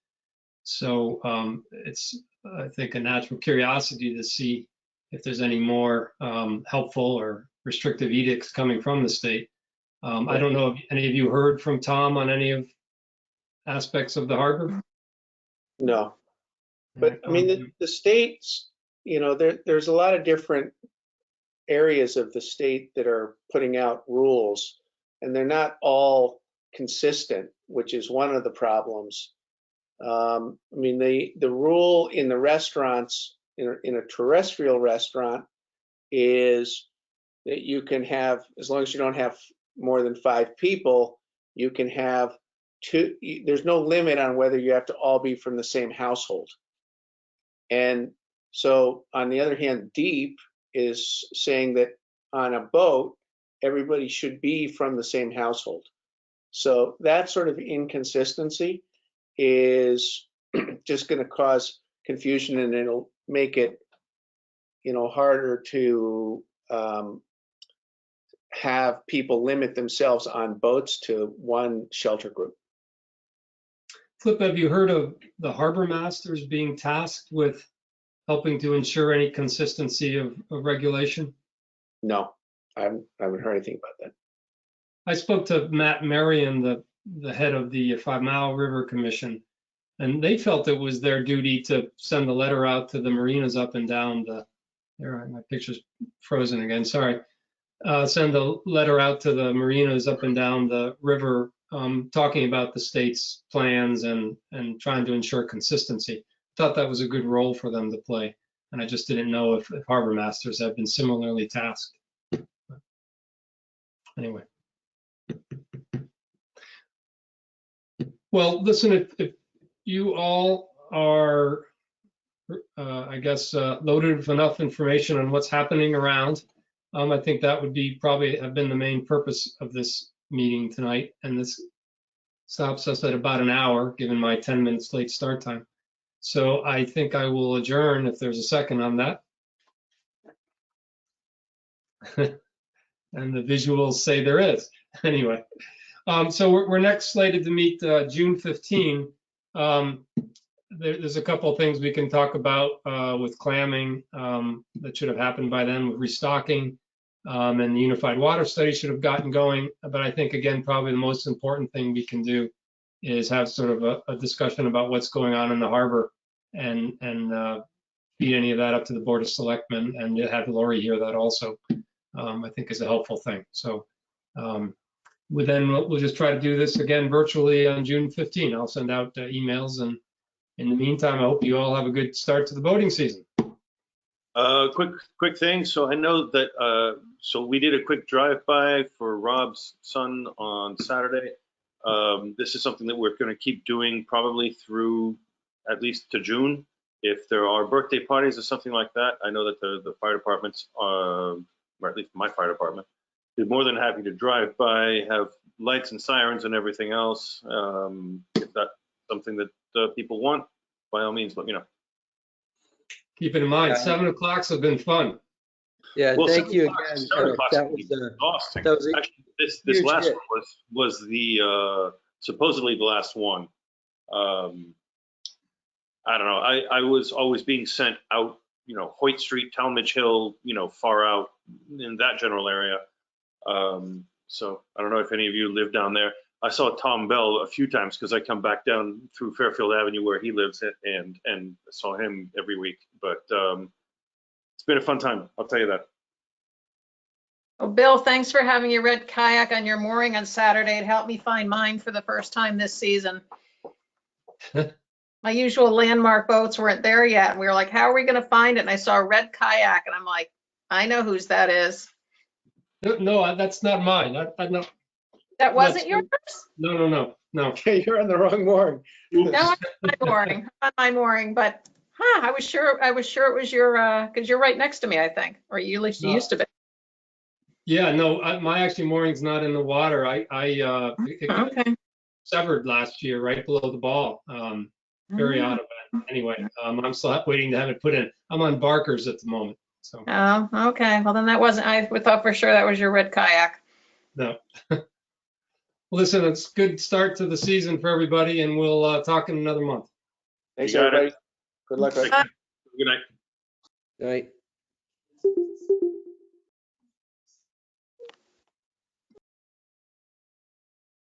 [SPEAKER 2] So it's, I think, a natural curiosity to see if there's any more helpful or restrictive edicts coming from the state. I don't know if any of you heard from Tom on any of aspects of the harbor.
[SPEAKER 6] No. But I mean, the states, there's a lot of different areas of the state that are putting out rules, and they're not all consistent, which is one of the problems. I mean, the rule in the restaurants, in a terrestrial restaurant, is that you can have, as long as you don't have more than 5 people, you can have 2. There's no limit on whether you have to all be from the same household. And so, on the other hand, DEEP is saying that on a boat, everybody should be from the same household. So that sort of inconsistency is just going to cause confusion, and it'll make it, harder to have people limit themselves on boats to one shelter group.
[SPEAKER 2] Flip, have you heard of the harbor masters being tasked with helping to ensure any consistency of regulation?
[SPEAKER 6] No, I haven't heard anything about that.
[SPEAKER 2] I spoke to Matt Marion, the head of the 5 Mile River Commission, and they felt it was their duty to send a letter out to the marinas up and down the, there, my picture's frozen again, sorry. Send a letter out to the marinas up and down the river, talking about the state's plans and trying to ensure consistency. Thought that was a good role for them to play, and I just didn't know if harbor masters have been similarly tasked. Anyway. Well, listen, if you all are, I guess, loaded with enough information on what's happening around, I think that would be probably have been the main purpose of this meeting tonight. And this stops us at about an hour, given my 10 minutes late start time. So I think I will adjourn if there's a second on that. And the visuals say there is. Anyway, so we're next slated to meet June 15. There's a couple of things we can talk about with clamming that should have happened by then, with restocking, and the unified water study should have gotten going. But I think, again, probably the most important thing we can do is have sort of a discussion about what's going on in the harbor and feed any of that up to the Board of Selectmen, and have Lori hear that also, I think is a helpful thing. So we'll just try to do this again virtually on June 15. I'll send out emails, and in the meantime, I hope you all have a good start to the boating season.
[SPEAKER 3] Quick thing. So I know that, so we did a quick drive-by for Rob's son on Saturday. This is something that we're going to keep doing probably through at least to June. If there are birthday parties or something like that, I know that the fire departments, or at least my fire department, is more than happy to drive by, have lights and sirens and everything else. If that's something that people want, by all means, let me know.
[SPEAKER 2] Keep it in mind, 7 o'clocks have been fun.
[SPEAKER 9] Yeah,
[SPEAKER 3] Well,
[SPEAKER 9] thank you
[SPEAKER 3] 7 o'clock-
[SPEAKER 9] again.
[SPEAKER 3] 7 o'clock's
[SPEAKER 9] That was
[SPEAKER 3] exhausting.
[SPEAKER 9] that was a
[SPEAKER 3] Actually, this
[SPEAKER 9] huge
[SPEAKER 3] last
[SPEAKER 9] hit.
[SPEAKER 3] one was the supposedly the last one. I don't know. I was always being sent out, Hoyt Street, Talmadge Hill, far out in that general area. So I don't know if any of you live down there. I saw Tom Bell a few times because I come back down through Fairfield Avenue where he lives and saw him every week. But It's been a fun time, I'll tell you that.
[SPEAKER 5] Well, Bill, thanks for having your red kayak on your mooring on Saturday. It helped me find mine for the first time this season. My usual landmark boats weren't there yet. And we were like, how are we going to find it? And I saw a red kayak and I'm like, I know whose that is.
[SPEAKER 2] No, that's not mine. I no,
[SPEAKER 5] That wasn't
[SPEAKER 2] That's-
[SPEAKER 5] yours?
[SPEAKER 2] no.
[SPEAKER 6] You're on the wrong mooring.
[SPEAKER 5] No, I'm on my mooring. I'm on my mooring, but I was sure it was your, because you're right next to me, I think, or you at least you
[SPEAKER 2] No.
[SPEAKER 5] used to be.
[SPEAKER 2] Yeah, no, my actually mooring's not in the water. It got
[SPEAKER 5] Okay.
[SPEAKER 2] severed last year right below the ball. Very
[SPEAKER 5] Mm.
[SPEAKER 2] odd event. Anyway, I'm still waiting to have it put in. I'm on Barker's at the moment, so
[SPEAKER 5] Oh, okay. Well, then that wasn't, I thought for sure that was your red kayak.
[SPEAKER 2] no. Listen, it's a good start to the season for everybody, and we'll talk in another month.
[SPEAKER 6] Thanks,
[SPEAKER 3] You got it.
[SPEAKER 6] everybody. Good luck.
[SPEAKER 3] Good night.
[SPEAKER 9] Right.